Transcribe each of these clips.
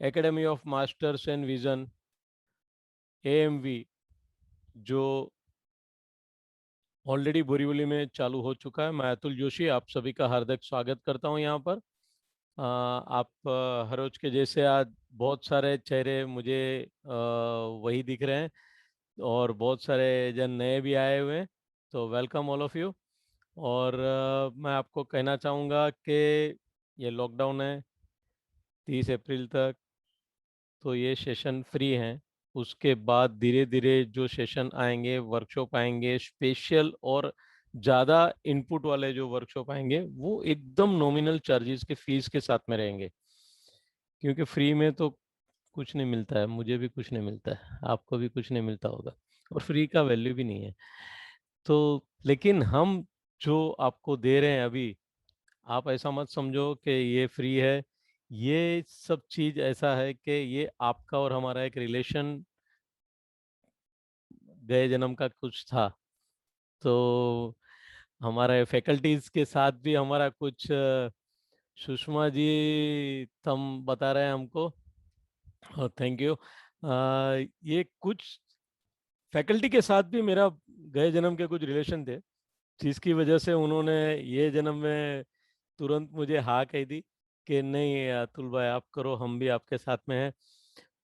Academy of masters and vision AMV, जो already Borivali में चालू हो चुका है। मैं अतुल जोशी आप सभी का हार्दिक स्वागत करता हूं यहाँ पर। आप हर रोज के जैसे आज बहुत सारे चेहरे मुझे वही दिख रहे हैं और बहुत सारे जन नए भी आए हुए हैं, तो वेलकम ऑल ऑफ यू। और मैं आपको कहना चाहूँगा कि ये लॉकडाउन है 30 अप्रैल तक, तो ये सेशन फ्री हैं। उसके बाद धीरे धीरे जो सेशन आएंगे, वर्कशॉप आएंगे स्पेशल और ज़्यादा इनपुट वाले जो वर्कशॉप आएंगे, वो एकदम नॉमिनल चार्जेस के फीस के साथ में रहेंगे। क्योंकि फ्री में तो कुछ नहीं मिलता है, मुझे भी कुछ नहीं मिलता है, आपको भी कुछ नहीं मिलता होगा, और फ्री का वैल्यू भी नहीं है। तो लेकिन हम जो आपको दे रहे हैं अभी, आप ऐसा मत समझो कि ये फ्री है। ये सब चीज ऐसा है कि ये आपका और हमारा एक रिलेशन गए जन्म का कुछ था। तो हमारे फैकल्टीज के साथ भी हमारा कुछ सुषमा जी थम बता रहे हैं हमको, और थैंक यू। ये कुछ फैकल्टी के साथ भी मेरा गए जन्म के कुछ रिलेशन थे, जिसकी वजह से उन्होंने ये जन्म में तुरंत मुझे हाँ कह दी कि नहीं अतुल भाई आप करो, हम भी आपके साथ में हैं।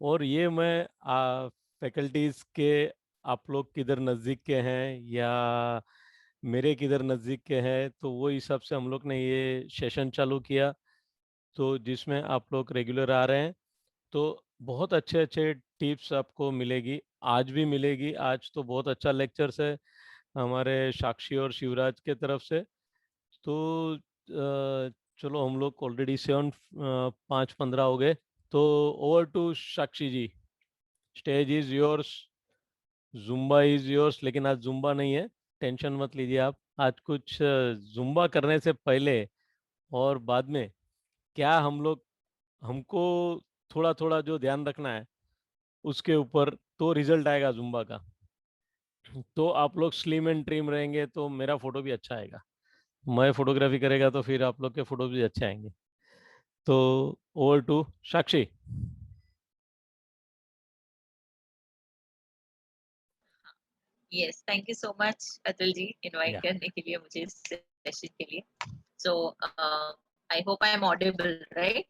और ये मैं फैकल्टीज के, आप लोग किधर नज़दीक के हैं या मेरे किधर नज़दीक के हैं, तो वो हिसाब से हम लोग ने ये सेशन चालू किया, तो जिसमें आप लोग रेगुलर आ रहे हैं। तो बहुत अच्छे अच्छे टिप्स आपको मिलेगी, आज भी मिलेगी। आज तो बहुत अच्छा लेक्चर्स है हमारे साक्षी और शिवराज के तरफ से। तो चलो हम लोग ऑलरेडी 7:05:15 हो गए, तो over to Sakshi ji, stage is yours, Zumba is yours. लेकिन आज जुम्बा नहीं है, टेंशन मत लीजिए आप। आज कुछ जुम्बा करने से पहले और बाद में क्या हम लोग, हमको थोड़ा थोड़ा जो ध्यान रखना है उसके ऊपर, तो रिजल्ट आएगा जुम्बा का। तो आप लोग स्लिम एंड ट्रिम रहेंगे तो मेरा फोटो भी अच्छा आएगा, मैं फोटोग्राफी करेगा तो फिर आप लोग के फोटो भी अच्छे आएंगे। तो over to Sakshi. Yes, thank you so much Atul ji invite या करने के लिए मुझे इस सेशन के लिए। So I hope I am audible, right?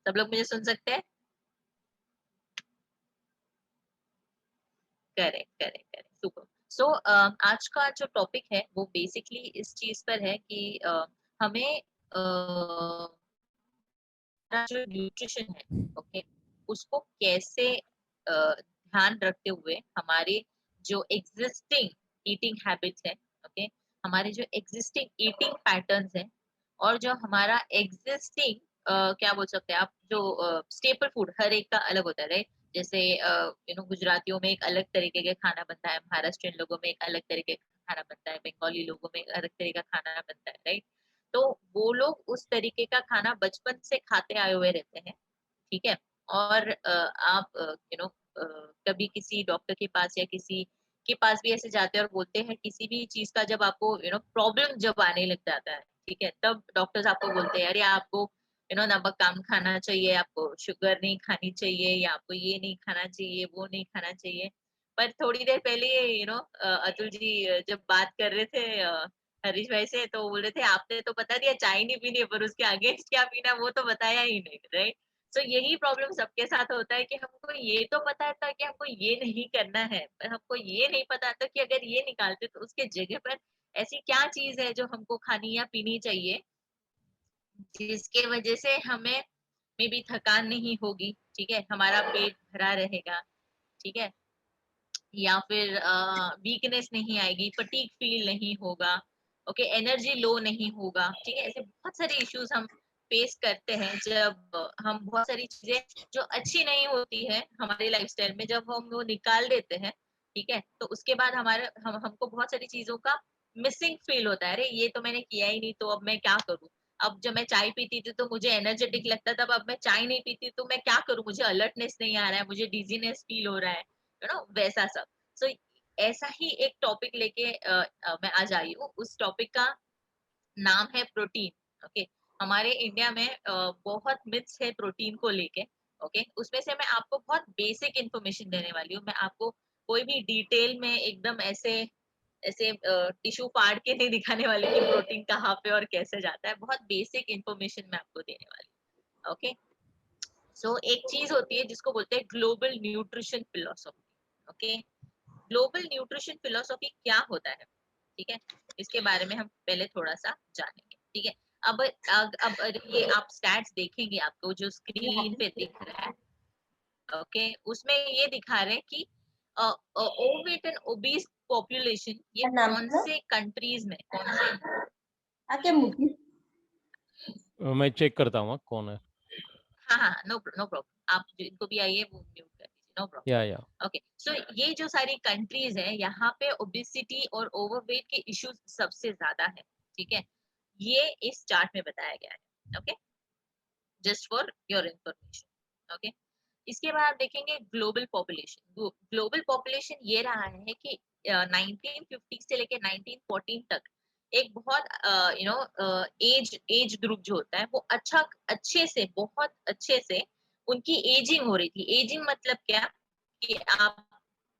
सब लोग मुझे सुन सकते हैं? Correct correct correct, super. So आज का जो टॉपिक है वो बेसिकली इस चीज पर है कि हमें जो न्यूट्रिशन है, ओके, उसको कैसे ध्यान रखते हुए हमारे जो एग्जिस्टिंग ईटिंग हैबिट्स है, ओके, हमारे जो एग्जिस्टिंग ईटिंग पैटर्न्स है, और जो हमारा एग्जिस्टिंग क्या बोल सकते हैं आप, जो स्टेपल फूड हर एक का अलग होता है, राइट? जैसे गुजरातियों में एक अलग तरीके का खाना बनता है, महाराष्ट्रियन लोगों में एक अलग तरीके का खाना बनता है, बंगाली लोगों में एक अलग तरीके का खाना बनता है, राइट? तो वो लोग उस तरीके का खाना बचपन से खाते आए हुए रहते हैं, ठीक है। और आप कभी किसी डॉक्टर के पास या किसी के पास भी ऐसे जाते हैं और बोलते हैं किसी भी चीज का, जब आपको प्रॉब्लम जब आने लग जाता है, ठीक है, तब डॉक्टर्स आपको बोलते हैं अरे आपको नमक कम खाना चाहिए, आपको शुगर नहीं खानी चाहिए, या आपको ये नहीं खाना चाहिए, वो नहीं खाना चाहिए। पर थोड़ी देर पहले अतुल जी जब बात कर रहे थे हरीश भाई से, तो बोल रहे थे आपने तो बता दिया चाय नहीं पीनी है, पर उसके अगेंस्ट क्या पीना वो तो बताया ही नहीं, राइट? तो यही प्रॉब्लम सबके साथ होता है कि हमको ये तो पता था कि हमको ये नहीं करना है, पर हमको ये नहीं पता था कि अगर ये निकालते तो उसके जगह पर ऐसी क्या चीज है जो हमको खानी या पीनी चाहिए, जिसके वजह से हमें में भी थकान नहीं होगी, ठीक है, हमारा पेट भरा रहेगा, ठीक है, या फिर वीकनेस नहीं आएगी, फटीग फील नहीं होगा, ओके, एनर्जी लो नहीं होगा, ठीक है। ऐसे बहुत सारे इश्यूज हम फेस करते हैं जब हम बहुत सारी चीजें जो अच्छी नहीं होती है हमारे लाइफस्टाइल में, जब हम वो निकाल देते हैं, ठीक है, तो उसके बाद हमको बहुत सारी चीजों का मिसिंग फील होता है, अरे ये तो मैंने किया ही नहीं, तो अब मैं क्या करूं? अब जब मैं चाय पीती थी तो मुझे एनर्जेटिक लगता था, अब मैं चाय नहीं पीती तो मैं क्या करूं? मुझे अलर्टनेस नहीं आ रहा है, मुझे डिजीनेस फील हो रहा है, वैसा सब। सो ऐसा ही एक टॉपिक लेके मैं आज आई हूँ। उस टॉपिक का नाम है प्रोटीन, ओके। हमारे इंडिया में बहुत मिथ्स है प्रोटीन को लेके। ओके, उसमें से मैं आपको बहुत बेसिक इंफॉर्मेशन देने वाली हूँ। मैं आपको कोई भी डिटेल में एकदम ऐसे ऐसे टिश्यू फाड़ के नहीं दिखाने वाली कि प्रोटीन कहाँ पे और कैसे जाता है। बहुत बेसिक इंफॉर्मेशन मैं आपको देने वाली हूँ। ओके, सो एक चीज होती है जिसको बोलते हैं global nutrition philosophy. Okay, global nutrition philosophy क्या होता है, ठीक है, इसके बारे में हम पहले थोड़ा सा जानेंगे। ठीक है, अब ये आप स्टैट्स देखेंगे, आपको जो स्क्रीन पे दिख रहा है, ओके, उसमें ये दिखा रहे हैं कि ओवेट एंड ओबीस पॉपुलेशन ये नाम कौन था से कंट्रीज में, कौन से, आके मुझे मैं चेक करता हूँ कौन है। हाँ हाँ, नो नो प्रॉब्लम, आप जिनको भी आइए वो म्यूट कर दीजिए, नो प्रॉब्लम। या ओके, सो ये जो सारी कंट्रीज है यहाँ पे ओबेसिटी और ओवरवेट के इश्यूज सबसे ज्यादा है। ठीक है, ये इस चार्ट में बताया गया है। Okay, just for your information. Okay, इसके बाद आप देखेंगे ग्लोबल पॉपुलेशन। ग्लोबल पॉपुलेशन ये रहा है कि 1950 से लेके 1914 तक एक बहुत एज एज ग्रुप जो होता है वो अच्छे से, बहुत अच्छे से उनकी एजिंग हो रही थी। एजिंग मतलब क्या, कि आप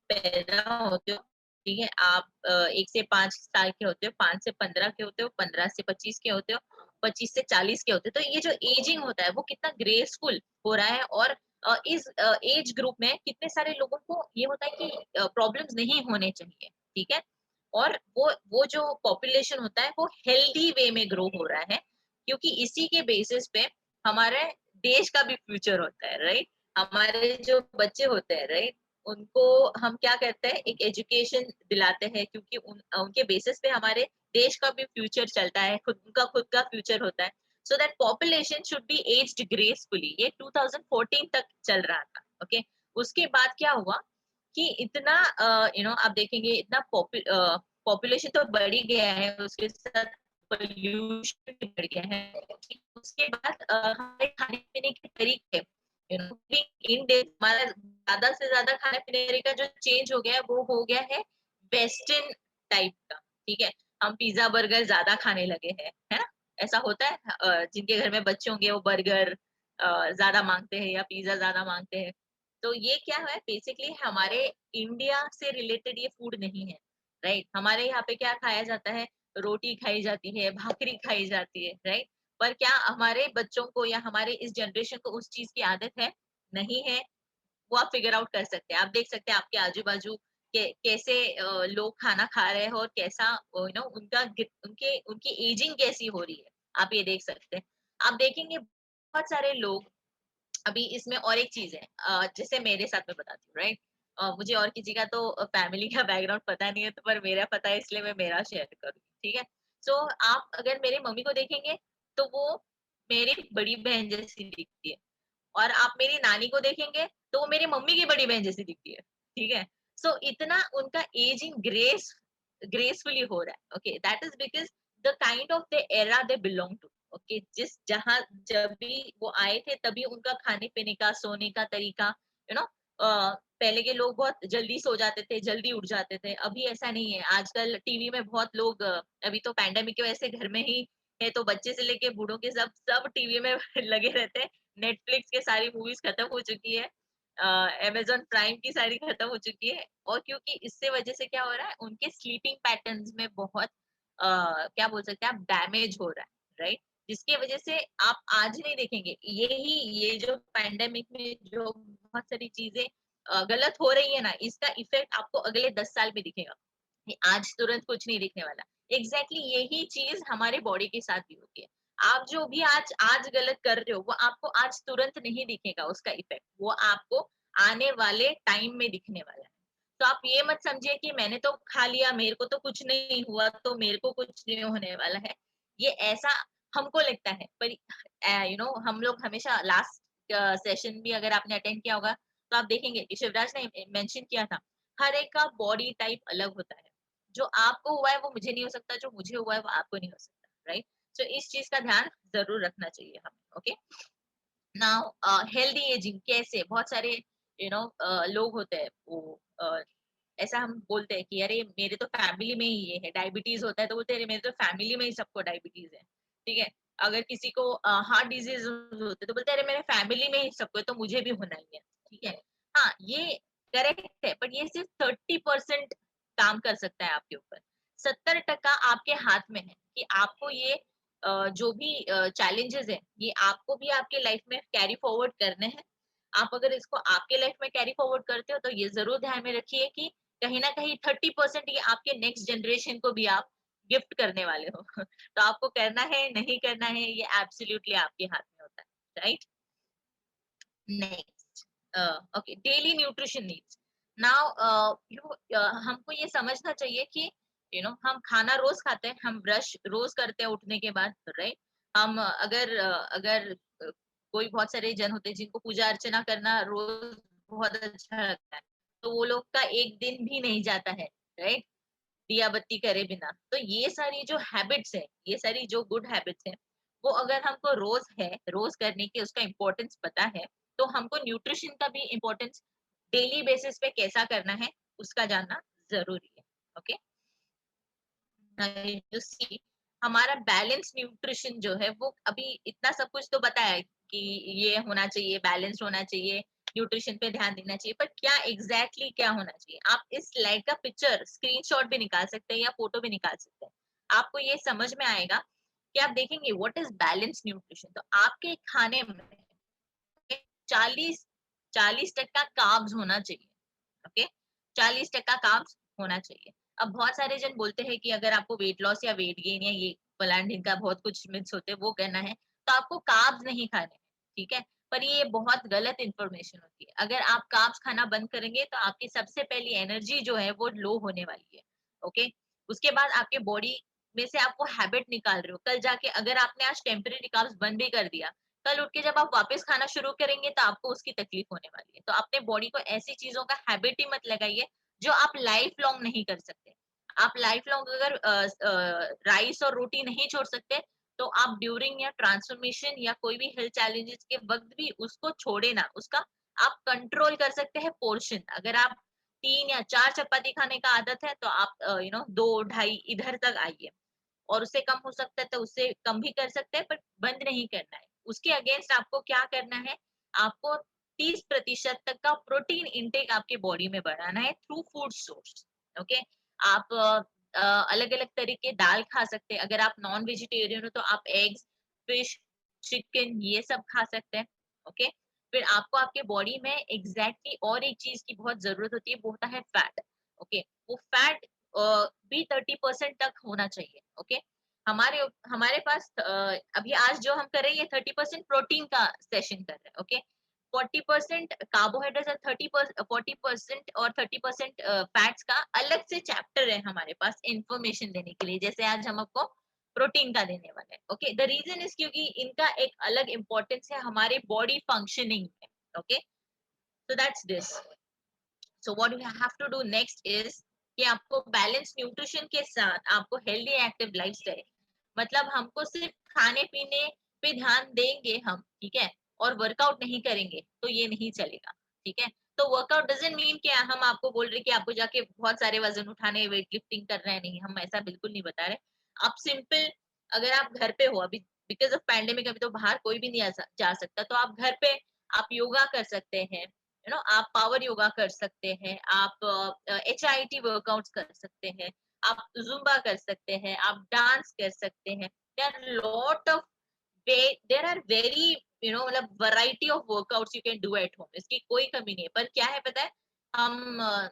पैदा होते हो, ठीक है, आप 1 से 5 साल के होते हो, 5 से 15 के होते हो, 15 से 25 के होते हो, 25 से 40 के होते हो। तो ये जो एजिंग होता है वो कितना ग्रेसफुल हो रहा है, और इस एज ग्रुप में कितने सारे लोगों को ये होता है कि प्रॉब्लम्स नहीं होने चाहिए। ठीक है, और वो जो पॉपुलेशन होता है वो हेल्दी वे में ग्रो हो रहा है, क्योंकि इसी के बेसिस पे हमारे देश का भी फ्यूचर होता है, राइट। हमारे जो बच्चे होते हैं, राइट, उनको हम क्या कहते हैं, एक एजुकेशन दिलाते हैं, क्योंकि उनके बेसिस पे हमारे देश का भी फ्यूचर चलता है, खुद का फ्यूचर होता है। So that population should be aged gracefully. ये 2014 तक चल रहा था। ओके, उसके बाद क्या हुआ कि इतना आप देखेंगे इतना पॉपुलेशन तो बढ़ ही गया है, उसके साथ पोल्यूशन भी बढ़ गया है। उसके बाद हमारे खाने पीने के तरीके, इन डेज हमारा ज्यादा से ज्यादा खाने पीने का जो चेंज हो गया है वो हो गया है वेस्टर्न टाइप का। ठीक है, हम पिज्जा बर्गर ज्यादा खाने लगे हैं, है ना। ऐसा होता है, जिनके घर में बच्चे होंगे वो बर्गर ज्यादा मांगते हैं या पिज्जा ज्यादा मांगते हैं। तो ये क्या है, बेसिकली हमारे इंडिया से रिलेटेड ये फूड नहीं है, राइट। हमारे यहाँ पे क्या खाया जाता है, रोटी खाई जाती है, भाकरी खाई जाती है, राइट। पर क्या हमारे बच्चों को या हमारे इस जनरेशन को उस चीज की आदत है, नहीं है। वो आप फिगर आउट कर सकते हैं, आप देख सकते हैं आपके आजू बाजू कैसे लोग खाना खा रहे हैं, और कैसा उनके उनकी एजिंग कैसी हो रही है, आप ये देख सकते हैं। आप देखेंगे बहुत सारे लोग, अभी इसमें और एक चीज है, जैसे मेरे साथ में बताती हूँ, राइट। मुझे और किसी का तो फैमिली का बैकग्राउंड पता नहीं है, तो पर मेरा पता है, इसलिए मैं मेरा शेयर करूँ। ठीक है, सो आप अगर मेरे मम्मी को देखेंगे तो वो मेरी बड़ी बहन जैसी दिखती है, और आप मेरी नानी को देखेंगे तो वो मेरी मम्मी की बड़ी बहन जैसी दिखती है। ठीक है, सो इतना उनका एजिंग ग्रेसफुली हो रहा है। Okay, that is because the kind of the era they belong to. Okay, जिस जहां जब भी वो आए थे तभी उनका खाने पीने का, सोने का तरीका, पहले के लोग बहुत जल्दी सो जाते थे, जल्दी उठ जाते थे। अभी ऐसा नहीं है। आजकल टीवी में बहुत लोग अभी तो पैंडेमिक की वजह से घर में ही है, तो बच्चे से लेके बूढ़ों के सब सब टीवी में लगे रहते हैं। नेटफ्लिक्स के सारी मूवीज खत्म हो चुकी है, अमेजोन प्राइम की सारी खत्म हो चुकी है। और क्योंकि इससे वजह से क्या हो रहा है, उनके स्लीपिंग पैटर्न्स में बहुत क्या बोल सकते हैं आप, डैमेज हो रहा है, राइट। जिसकी वजह से आप आज नहीं देखेंगे, ये जो पैंडेमिक में जो बहुत सारी चीजें गलत हो रही है ना, इसका इफेक्ट आपको अगले 10 साल में दिखेगा। आज तुरंत कुछ नहीं दिखने वाला। एग्जैक्टली यही चीज हमारे बॉडी के साथ भी होती है। आप जो भी आज आज गलत कर रहे हो वो आपको आज तुरंत नहीं दिखेगा, उसका इफेक्ट वो आपको आने वाले टाइम में दिखने वाला है। तो आप ये मत समझिए कि मैंने तो खा लिया, मेरे को तो कुछ नहीं हुआ, तो मेरे को कुछ नहीं होने वाला है। ये ऐसा हमको लगता है, पर हम लोग हमेशा लास्ट सेशन भी अगर आपने अटेंड किया होगा तो आप देखेंगे कि शिवराज ने मेंशन किया था, हर एक का बॉडी टाइप अलग होता है। जो आपको हुआ है वो मुझे नहीं हो सकता, जो मुझे हुआ है वो आपको नहीं हो सकता, राइट। सो इस चीज का ध्यान जरूर रखना चाहिए हमें। ओके, नाउ हेल्दी एजिंग कैसे, बहुत सारे लोग होते हैं वो ऐसा हम बोलते हैं कि अरे मेरे तो फैमिली में ही ये है, डायबिटीज होता है तो बोलते हैं अरे मेरे तो फैमिली में ही सबको डायबिटीज है। ठीक है, अगर किसी को हार्ट डिजीज होते तो बोलते हैं अरे मेरे फैमिली में ही सबको है तो मुझे भी होना ही है, ठीक है। हाँ ये करेक्ट है, बट ये सिर्फ 30% काम कर सकता है आपके ऊपर। 70% आपके हाथ में है कि आपको ये जो भी चैलेंजेस है ये आपको भी आपके लाइफ में कैरी फॉरवर्ड करने हैं। आप अगर इसको आपके लाइफ में कैरी फॉरवर्ड करते हो तो ये जरूर ध्यान में रखिए कि कहीं ना कहीं 30% ये आपके नेक्स्ट जनरेशन को भी आप गिफ्ट करने वाले हो। तो आपको करना है नहीं करना है ये एब्सोल्युटली आपके हाथ में होता है, right. Next, okay, daily nutrition needs. Now हमको ये समझना चाहिए कि हम खाना रोज खाते हैं, हम ब्रश रोज करते हैं उठने के बाद, राइट। हम अगर कोई बहुत सारे जन होते हैं जिनको पूजा अर्चना करना रोज बहुत अच्छा लगता है, तो वो लोग का एक दिन भी नहीं जाता है, राइट, दिया बत्ती करे बिना। तो ये सारी जो हैबिट्स है, ये सारी जो गुड हैबिट्स है, वो अगर हमको रोज करने की उसका इम्पोर्टेंस पता है, तो हमको न्यूट्रिशन का भी इम्पोर्टेंस डेली बेसिस पे कैसा करना है उसका जानना जरूरी है। ओके, जो सी हमारा बैलेंस न्यूट्रिशन जो है वो अभी इतना सब कुछ तो बताया कि ये होना चाहिए, बैलेंस होना चाहिए, न्यूट्रिशन पे ध्यान देना चाहिए, पर क्या एग्जैक्टली क्या होना चाहिए, आप इस स्लाइड का पिक्चर स्क्रीनशॉट भी निकाल सकते हैं या फोटो भी निकाल सकते हैं। आपको ये समझ में आएगा कि आप देखेंगे व्हाट इज बैलेंस न्यूट्रिशन। तो आपके खाने में 40% कार्ब्स होना चाहिए। ओके, 40% कार्ब्स होना चाहिए। अब बहुत सारे जन बोलते हैं कि अगर आपको वेट लॉस या वेट गेन या ये फलान ढिनका बहुत कुछ मिथ्स होते हैं वो करना है तो आपको कार्ब्स नहीं खाने हैं, ठीक है। पर ये बहुत गलत इंफॉर्मेशन होती है। अगर आप कार्ब्स खाना बंद करेंगे तो आपकी सबसे पहली एनर्जी जो है वो लो होने वाली है। ओके, उसके बाद आपके बॉडी में से आपको हैबिट निकाल रहे हो, कल जाके अगर आपने आज टेम्परेरी कार्ब्स बंद भी कर दिया, कल उठ के जब आप वापस खाना शुरू करेंगे तो आपको उसकी तकलीफ होने वाली है। तो अपने बॉडी को ऐसी चीजों का हैबिट ही मत लगाइए जो आप लाइफ लॉन्ग नहीं कर सकते। आप लाइफ लॉन्ग अगर राइस और रोटी नहीं छोड़ सकते तो आप ड्यूरिंग या ट्रांसफॉर्मेशन या कोई भी हेल्थ चैलेंजेस के वक्त भी उसको छोड़े ना, उसका आप कंट्रोल कर सकते हैं पोर्शन। अगर आप 3 या 4 चपाती खाने का आदत है तो आप 2-2.5 इधर तक आइए, और उससे कम हो सकता है तो उससे कम भी कर सकते हैं, पर बंद नहीं करना है। उसके अगेंस्ट आपको क्या करना है, आपको 30% तक का प्रोटीन इंटेक आपके बॉडी में बढ़ाना है थ्रू फूड सोर्स। ओके, आप अलग अलग तरह के दाल खा सकते हैं। अगर आप नॉन वेजिटेरियन हो तो आप एग्स, फिश, चिकन ये सब खा सकते हैं। ओके, फिर आपको आपके बॉडी में एग्जैक्टली और एक चीज की बहुत जरूरत होती है, वो होता है फैट। ओके, वो फैट भी 30% तक होना चाहिए। ओके, हमारे हमारे पास अभी आज जो हम कर रहे हैं ये 30% प्रोटीन का सेशन कर रहे हैं। ओके, 40% कार्बोहाइड्रेट और 40% और 30% फैट्स का अलग से चैप्टर है हमारे पास इंफॉर्मेशन देने के लिए, जैसे आज हम आपको प्रोटीन का देने वाले हैं। ओके, द रीजन इज क्योंकि इनका एक अलग इंपॉर्टेंस है हमारे बॉडी फंक्शनिंग में। Okay, so that's this. So what you have to do next is कि आपको बैलेंस न्यूट्रिशन के साथ आपको हेल्दी एक्टिव लाइफस्टाइल, मतलब हमको सिर्फ खाने पीने पे ध्यान देंगे हम, ठीक है, और वर्कआउट नहीं करेंगे तो ये नहीं चलेगा, ठीक है। तो वर्कआउट डजंट मीन कि हम आपको बोल रहे कि आपको जाके बहुत सारे वजन उठाने, वेट लिफ्टिंग करना है, नहीं, हम ऐसा बिल्कुल नहीं बता रहे। आप सिंपल, अगर आप घर पे हो अभी बिकॉज ऑफ पैंडेमिक, अभी तो बाहर कोई भी नहीं जा सकता, तो आप घर पे आप योगा कर सकते हैं, आप पावर योगा कर सकते हैं, आप HIIT वर्कआउट्स कर सकते हैं, आप जुम्बा कर सकते हैं, आप डांस कर सकते हैं। देयर आर वेरी मतलब variety of workouts you can do at home, इसकी कोई कमी नहीं है। पर क्या है पता है, हम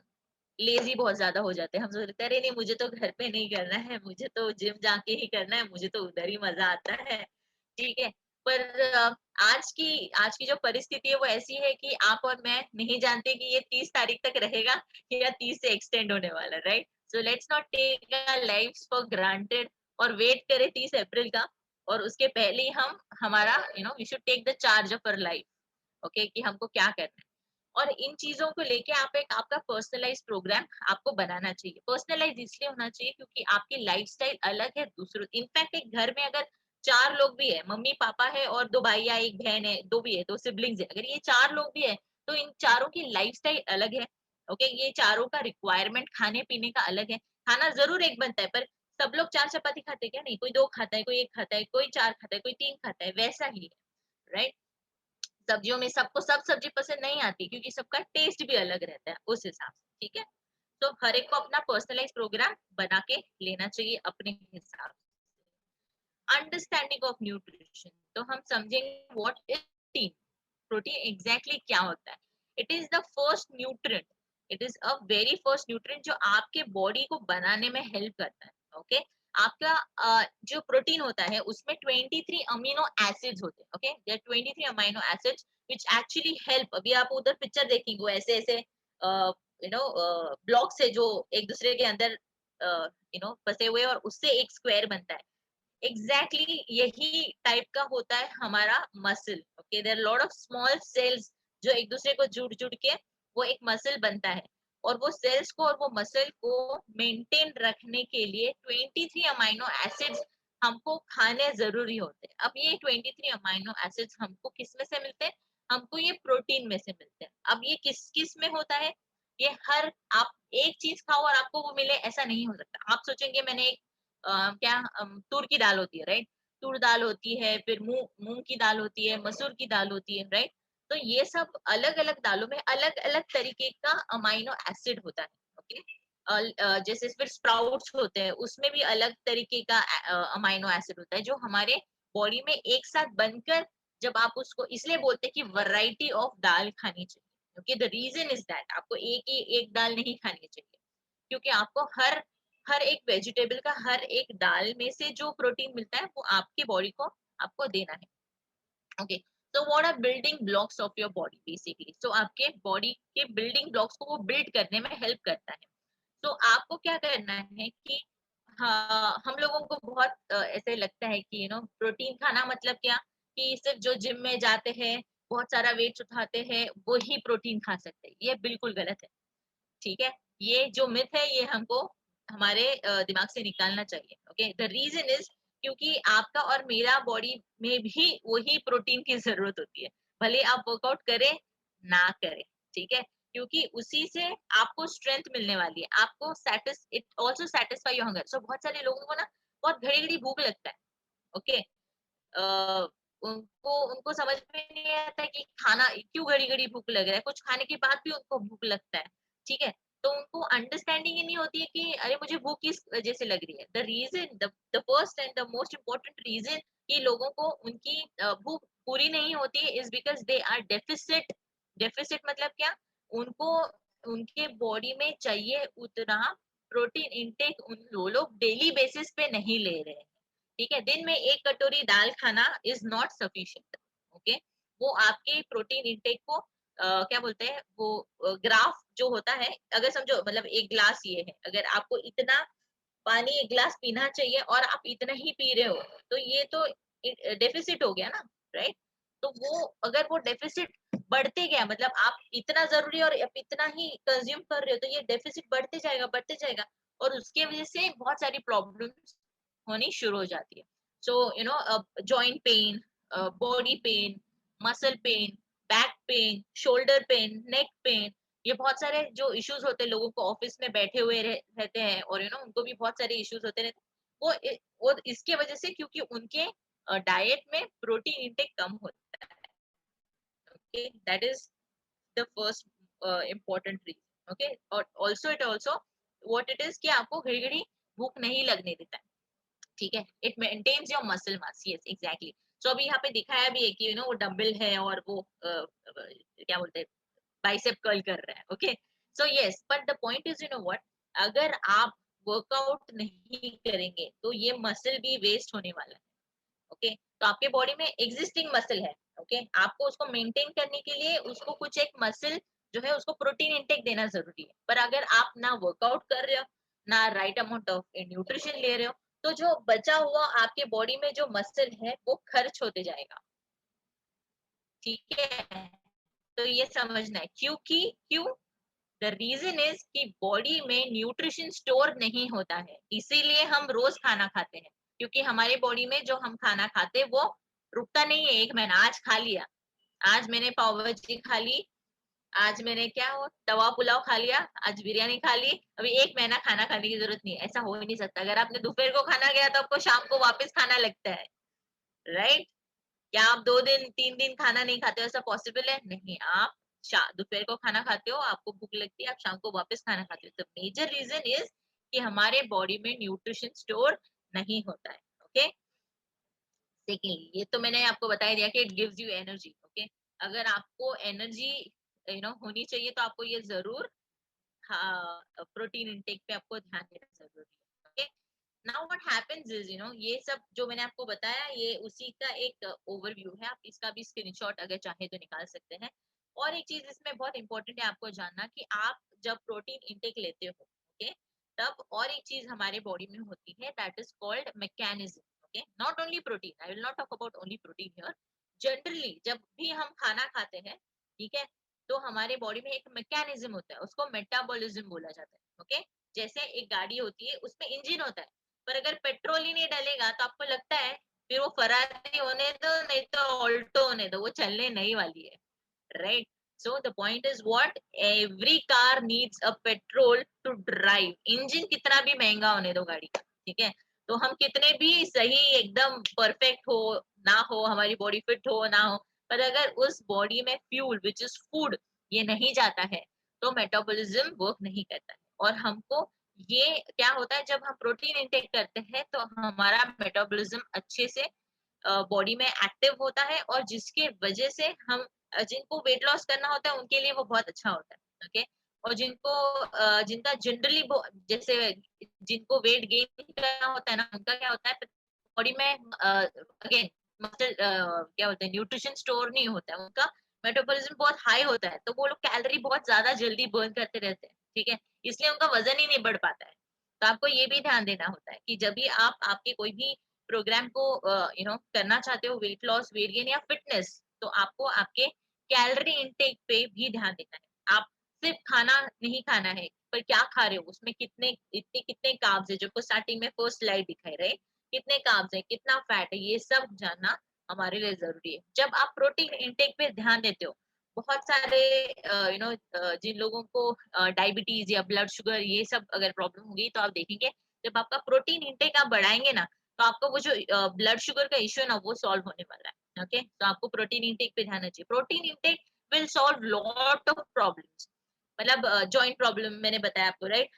लेजी बहुत ज्यादा हो जाते हैं। हम सोचते हैं अरे नहीं मुझे तो घर पे नहीं करना है, मुझे तो जिम जाके ही करना है, मुझे तो उधर ही मजा आता है, ठीक है। पर आज की जो परिस्थिति है वो ऐसी है कि आप और मैं नहीं जानते कि ये 30 तारीख तक रहेगा या 30 से एक्सटेंड होने वाला, right. So let's not take our lives for granted और वेट करें 30 अप्रैल का, और उसके पहले ही हम हमारा we should take the charge of our life. Okay, कि हमको क्या करना है, और इन चीजों को लेके आप एक आपका पर्सनलाइज प्रोग्राम आपको बनाना चाहिए। पर्सनलाइज इसलिए होना चाहिए क्योंकि आपकी लाइफस्टाइल अलग है दूसरों, इनफैक्ट एक घर में अगर 4 लोग भी है, मम्मी पापा है और 2 भाई या 1 बहन है, 2 भी है, 2 सिबलिंग्स है, अगर ये 4 लोग भी है तो इन चारों की लाइफस्टाइल अलग है। ओके, ये चारों का रिक्वायरमेंट खाने पीने का अलग है। खाना जरूर एक बनता है पर सब लोग 4 चपाती खाते हैं क्या? नहीं, कोई 2 खाता है, कोई 1 खाता है, कोई 4 खाता है, कोई 3 खाता है, वैसा ही है, राइट? सब्जियों में सबको सब सब्जी पसंद नहीं आती, क्योंकि सबका टेस्ट भी अलग रहता है उस हिसाब से, ठीक है? तो हर एक को अपना पर्सनलाइज प्रोग्राम बना के लेना चाहिए अपने हिसाब से। अंडरस्टैंडिंग ऑफ न्यूट्रिशन, तो हम समझेंगे what is protein. Protein exactly क्या होता है? It is the first nutrient, it is a very first nutrient जो आपके बॉडी को बनाने में हेल्प करता है, ओके? आपका जो प्रोटीन होता है उसमें 23 अमीनो एसिड्स होते हैं, okay? There 23 amino acids which actually help. अभी आप उधर पिक्चर देखेंगे, वो ऐसे ऐसे ब्लॉक्स है जो एक दूसरे के अंदर फंसे हुए, और उससे एक स्क्वायर बनता है। एग्जैक्टली यही टाइप का होता है हमारा muscle, okay? There lot of small cells जो एक दूसरे को जुड़ जुड़ के वो एक मसल बनता है, और वो सेल्स को और वो मसल को मेंटेन रखने के लिए 23 अमाइनो एसिड्स हमको खाने जरूरी होते हैं। अब ये 23 अमाइनो एसिड्स हमको किस में से मिलते हैं? हमको ये प्रोटीन में से मिलते हैं। अब ये किस किस में होता है? ये हर, आप एक चीज खाओ और आपको वो मिले, ऐसा नहीं हो सकता। आप सोचेंगे मैंने एक तूर की दाल होती है, राइट? तूर दाल होती है, फिर मूंग मूंग की दाल होती है, मसूर की दाल होती है, राइट? तो ये सब अलग अलग दालों में अलग अलग तरीके का अमाइनो एसिड होता है, ओके? जैसे फिर स्प्राउट्स होते हैं, उसमें भी अलग तरीके का अमाइनो एसिड होता है जो हमारे बॉडी में एक साथ बनकर, जब आप उसको, इसलिए बोलते हैं कि वैरायटी ऑफ दाल खानी चाहिए, okay? The reason is that आपको एक ही एक दाल नहीं खानी चाहिए, क्योंकि आपको हर हर एक वेजिटेबल का, हर एक दाल में से जो प्रोटीन मिलता है वो आपकी बॉडी को आपको देना है, ओके? तो what are building blocks of your body basically? So आपके बॉडी के बिल्डिंग ब्लॉक्स को वो बिल्ड करने में हेल्प करता है। तो आपको क्या करना है कि, हाँ, हम लोगों को बहुत ऐसे लगता है कि प्रोटीन खाना मतलब क्या, कि सिर्फ जो जिम में जाते हैं, बहुत सारा वेट उठाते हैं, वो ही प्रोटीन खा सकते हैं। ये बिल्कुल गलत है, ठीक है? ये जो मिथ है ये हमको हमारे दिमाग से निकालना चाहिए, ओके? द रीजन इज, क्योंकि आपका और मेरा बॉडी में भी वही प्रोटीन की जरूरत होती है, भले आप वर्कआउट करें ना करें, ठीक है? क्योंकि उसी से आपको स्ट्रेंथ मिलने वाली है, आपको it also satisfy your hunger. So बहुत सारे लोगों को ना बहुत घड़ी घड़ी भूख लगता है, ओके? उनको उनको समझ में नहीं आता कि खाना क्यों घड़ी घड़ी भूख लग रहा है, कुछ खाने के बाद भी उनको भूख लगता है, ठीक है? तो उनको अंडरस्टैंडिंग ही नहीं होती है कि अरे मुझे भूख किस वजह से लग रही है। The reason, the first and the most important reason कि लोगों को उनकी भूख पूरी नहीं होती है is because they are deficit. Deficit मतलब क्या? उनको उनके बॉडी में चाहिए उतना प्रोटीन इंटेक उन लोग डेली बेसिस पे नहीं ले रहे हैं, ठीक है? दिन में एक कटोरी दाल खाना इज नॉट सफिशिएंट, ओके? वो आपके प्रोटीन इंटेक को क्या बोलते हैं, वो ग्राफ जो होता है, अगर समझो मतलब एक ग्लास ये है, अगर आपको इतना पानी एक ग्लास पीना चाहिए और आप इतना ही पी रहे हो, तो ये तो डेफिसिट हो गया ना, राइट? तो वो अगर वो डेफिसिट बढ़ते गया, मतलब आप इतना जरूरी और आप इतना ही कंज्यूम कर रहे हो, तो ये डेफिसिट बढ़ते जाएगा, और उसके वजह से बहुत सारी प्रॉब्लम्स होनी शुरू हो जाती है। So joint pain, body pain, muscle pain, back pain, shoulder pain, neck pain, ये बहुत सारे जो इश्यूज होते हैं, लोगों को ऑफिस में बैठे हुए रहते हैं, और उनको भी बहुत सारे इश्यूज होते रहते हैं, वो इसके वजह से, क्योंकि उनके डाइट में प्रोटीन इंटेक कम होता है, okay? That is the first important reason, okay? और also it also what it is कि आपको घड़ी घड़ी भूख नहीं लगने देता है, ठीक है? It maintains your muscle mass, yes exactly. So अभी यहाँ पे दिखाया भी है कि वो डंबल है, और वो क्या बोलते हैं, बाइसेप कर्ल कर रहा है, okay? So yes, but the point is what, अगर आप वर्कआउट नहीं करेंगे तो ये मसल भी वेस्ट होने वाला है, ओके? तो आपके बॉडी में एग्जिस्टिंग मसल है, ओके? आपको उसको मेंटेन करने के लिए उसको कुछ एक मसल जो है उसको प्रोटीन इंटेक देना जरूरी है, पर अगर आप ना वर्कआउट कर रहे हो, ना राइट अमाउंट ऑफ न्यूट्रिशन ले रहे हो, तो जो बचा हुआ आपके बॉडी में जो मसल है वो खर्च होते जाएगा, ठीक है? तो ये समझना है, क्योंकि क्यों? द रीजन इज कि बॉडी में न्यूट्रिशन स्टोर नहीं होता है, इसीलिए हम रोज खाना खाते हैं, क्योंकि हमारे बॉडी में जो हम खाना खाते हैं वो रुकता नहीं है एक महीना। आज खा लिया, आज मैंने पाव भाजी खा ली, आज मैंने क्या हो तवा पुलाव खा लिया, आज बिरयानी खा ली, अभी 1 महीना खाना खाने की जरूरत नहीं है, ऐसा हो ही नहीं सकता। अगर आपने दोपहर को खाना गया तो आपको शाम को वापस खाना लगता है, राइट? क्या आप 2 दिन 3 दिन खाना नहीं खाते हो, ऐसा पॉसिबल है? नहीं, आप दोपहर को खाना खाते हो, आपको भूख लगती है, आप शाम को वापस खाना खाते हो। द मेजर रीजन इज कि हमारे बॉडी में न्यूट्रिशन स्टोर नहीं होता है। ओके, सेकेंडली ये तो मैंने आपको बता ही दिया कि it gives you energy. Okay, अगर आपको एनर्जी होनी चाहिए तो आपको ये जरूर प्रोटीन इंटेक पे आपको ध्यान देना जरूरी है। Okay, now what happens is ये सब जो मैंने आपको बताया ये उसी का एक ओवरव्यू है। आप इसका भी स्क्रीनशॉट अगर चाहे तो निकाल सकते हैं। और एक चीज इसमें बहुत इंपॉर्टेंट है आपको जानना कि आप जब प्रोटीन इंटेक लेते हो, ओके, तब और एक चीज हमारे बॉडी में होती है that is called mechanism. Okay, not only protein, I will not talk about only protein here. Generally जब भी हम खाना खाते हैं, ठीक है, तो हमारे बॉडी में एक मैकेनिज्म होता है, उसको मेटाबॉलिज्म बोला जाता है। ओके, जैसे एक गाड़ी होती है उसमें इंजन होता है, पर अगर पेट्रोल ही नहीं डलेगा तो आपको लगता है फिर वो फरारी होने दो नहीं तो ऑल्टो होने दो, वो चलने नहीं वाली है, right? So the point is what every car needs a petrol to drive. Engine कितना भी महंगा होने दो गाड़ी का, ठीक है, तो हम कितने भी सही एकदम परफेक्ट हो ना हो, हमारी बॉडी फिट हो ना हो, पर अगर उस बॉडी में फ्यूल विच इज फूड ये नहीं जाता है तो मेटाबॉलिज्म वर्क नहीं करता है। और हमको ये क्या होता है जब हम प्रोटीन इंटेक करते हैं तो हमारा मेटाबॉलिज्म अच्छे से बॉडी में एक्टिव होता है, और जिसके वजह से हम जिनको वेट लॉस करना होता है उनके लिए वो बहुत अच्छा होता है। ओके, और जिनका जनरली जैसे जिनको वेट गेन करना होता है ना, उनका क्या होता है बॉडी में अगेन मसल क्या बोलते हैं न्यूट्रिशन स्टोर नहीं होता है, उनका मेटाबॉलिज्म बहुत हाई होता है, तो वो लोग कैलोरी बहुत ज्यादा जल्दी बर्न करते रहते हैं, ठीक है, इसलिए उनका वजन ही नहीं बढ़ पाता है। तो आपको ये भी ध्यान देना होता है कि जब भी आप आपके कोई भी प्रोग्राम को करना चाहते हो, वेट लॉस वेट गेन या फिटनेस, तो आपको आपके कैलोरी इंटेक पे भी ध्यान देना है। आप सिर्फ खाना नहीं खाना है, पर क्या खा रहे हो, उसमें कितने कार्ब्स है, जो स्टार्टिंग में फर्स्ट स्लाइड दिखाई रहे, कितने कार्ब्स है, कितना फैट है, ये सब जानना हमारे लिए जरूरी है। जब आप प्रोटीन इंटेक पे ध्यान देते हो, बहुत सारे जिन लोगों को डायबिटीज या ब्लड शुगर ये सब अगर प्रॉब्लम होगी तो आप देखेंगे जब आपका प्रोटीन इंटेक आप बढ़ाएंगे ना तो आपको वो जो ब्लड शुगर का इश्यू है ना वो सॉल्व होने वाला है। ओके, तो आपको प्रोटीन इंटेक पे ध्यान चाहिए। Protein intake will solve lot of problems. मतलब जॉइंट प्रॉब्लम मैंने बताया आपको, राइट?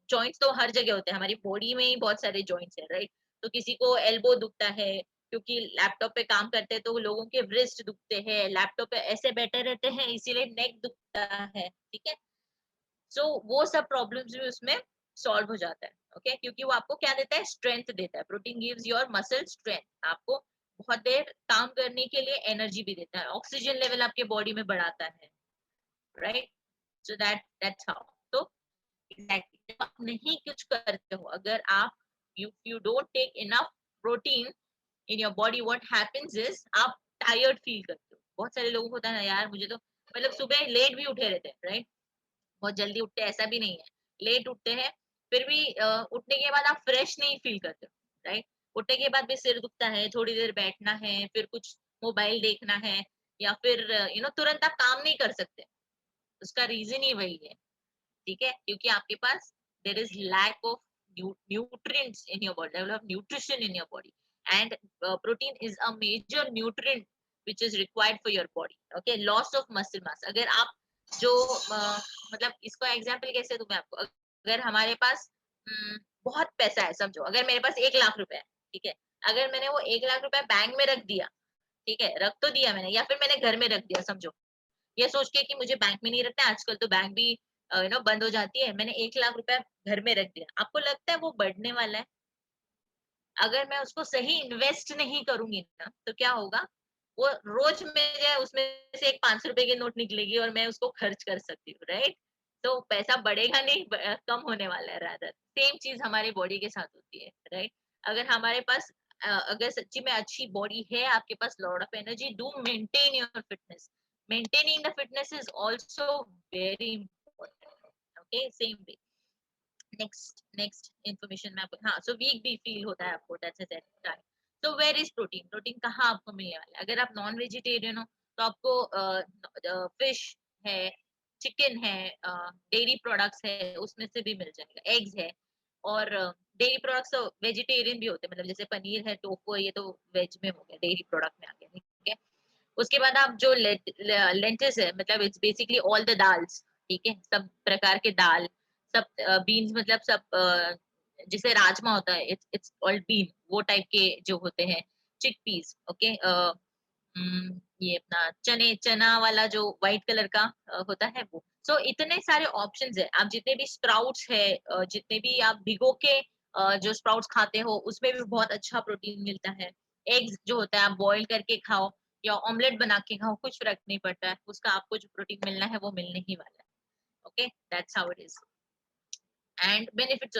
जॉइंट्स तो हर जगह होते हैं, हमारी बॉडी में ही बहुत सारे जॉइंट्स है, राइट? तो किसी को एल्बो दुखता है क्योंकि लैपटॉप पे काम करते हैं, तो लोगों के रिस्ट दुखते हैं, लैपटॉप पे ऐसे बैठे रहते हैं इसीलिए नेक दुखता है, ठीक है। सो वो सब प्रॉब्लम्स भी उसमें सॉल्व हो जाता है। ओके, क्योंकि वो आपको क्या देता है, स्ट्रेंथ देता है। Protein gives your muscle strength, आपको बहुत देर काम करने के लिए एनर्जी भी देता है, ऑक्सीजन लेवल आपके बॉडी में बढ़ाता है, राइट? So that's how. तो एग्जैक्टली जब आप नहीं कुछ करते हो, अगर आप you don't take enough protein in your body, what happens is आप टायर्ड फील करते हो। बहुत सारे लोगों को होता है ना, यार मुझे तो मतलब सुबह लेट भी उठे रहते हैं, राइट? बहुत जल्दी उठते ऐसा भी नहीं है, लेट उठते हैं, फिर भी उठने के बाद आप फ्रेश नहीं फील करते, राइट? उठने के बाद भी सिर दुखता है, थोड़ी देर बैठना है, फिर कुछ मोबाइल देखना है, या फिर तुरंत आप काम नहीं कर सकते। उसका रीजन ही वही है, ठीक है, क्योंकि आपके पास there is lack of nutrients in your body, level of nutrition in your body, and protein is a major nutrient which is required for your body. Okay, loss of muscle mass, अगर आप जो मतलब इसको example कैसे दूं मैं आपको, अगर हमारे पास बहुत पैसा है, समझो अगर मेरे पास 1 लाख रुपए है, ठीक है, अगर मैंने वो 1 लाख रुपए बैंक में रख दिया, ठीक है, रख तो दिया मैंने, या फिर मैंने घर में रख दिया, समझो ये सोच के कि मुझे बैंक में नहीं रखना है, आजकल तो बैंक भी बंद हो जाती है, मैंने 1 लाख रुपया घर में रख दिया, आपको लगता है वो बढ़ने वाला है? अगर मैं उसको सही इन्वेस्ट नहीं करूंगी ना तो क्या होगा, वो रोज में उसमें से एक 500 रुपए की नोट निकलेगी और मैं उसको खर्च कर सकती हूँ, राइट? तो पैसा बढ़ेगा नहीं, कम होने वाला है रादर। सेम चीज हमारी बॉडी के साथ होती है, राइट? अगर हमारे पास अगर सच्ची में अच्छी बॉडी है, आपके पास lot of energy, do maintain your fitness. Maintaining the fitness is also very important. Okay, same way next information में आपको, हाँ, सो वीक भी फील होता है आपको, that's that time. So where is protein, protein कहाँ आपको मिलने वाला है? अगर आप नॉन वेजिटेरियन हो तो आपको फिश है, चिकन है, डेयरी प्रोडक्ट्स है, उसमें से भी मिल जाएगा, एग्स है। और डेयरी प्रोडक्ट्स तो वेजिटेरियन भी होते हैं, मतलब जैसे पनीर है, टोफू है, ये तो वेज में हो गया, डेयरी प्रोडक्ट में आ गया, ठीक है। उसके बाद आप जो लेंटिल्स है, मतलब it's basically all the dals, ठीक है, सब प्रकार के दाल, सब बीन्स, मतलब सब जिसे राजमा होता है, इट्स ऑल बीन, वो टाइप के जो होते हैं, चिक पीस, ओके। ये अपना चना वाला जो व्हाइट कलर का होता है वो। सो इतने सारे ऑप्शंस है, आप जितने भी स्प्राउट्स है, जितने भी आप भिगो के जो स्प्राउट्स खाते हो, उसमें भी बहुत अच्छा प्रोटीन मिलता है। एग्स जो होता है, आप बॉईल करके खाओ या ऑमलेट बना के खाओ, कुछ फर्क नहीं पड़ता है, उसका आपको जो प्रोटीन मिलना है वो मिलने ही वाला है। Okay, that's how it is. And benefits,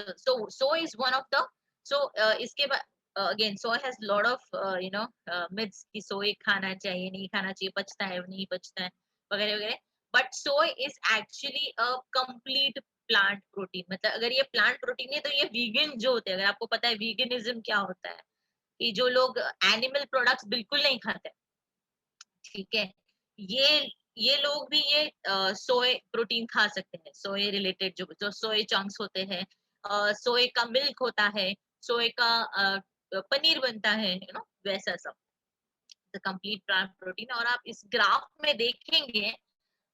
so is one of the, so इसके बाद again soy has lot of myths कि soy खाना चाहिए, नहीं खाना चाहिए, पचता है नहीं पचता है, वगैरह वगैरह। But soy is actually a complete plant protein, मतलब अगर ये प्लांट प्रोटीन है तो ये वीगन जो होते हैं, अगर आपको पता है वीगनिज्म क्या होता है, कि जो लोग एनिमल प्रोडक्ट्स बिल्कुल नहीं खाते, ठीक है, ये ये लोग भी ये सोए प्रोटीन खा सकते हैं, सोए रिलेटेड जो सोए चंक्स होते हैं, सोए का मिल्क होता है, सोए का पनीर बनता है, वैसा सब, द कंप्लीट प्लांट प्रोटीन। और आप इस ग्राफ में देखेंगे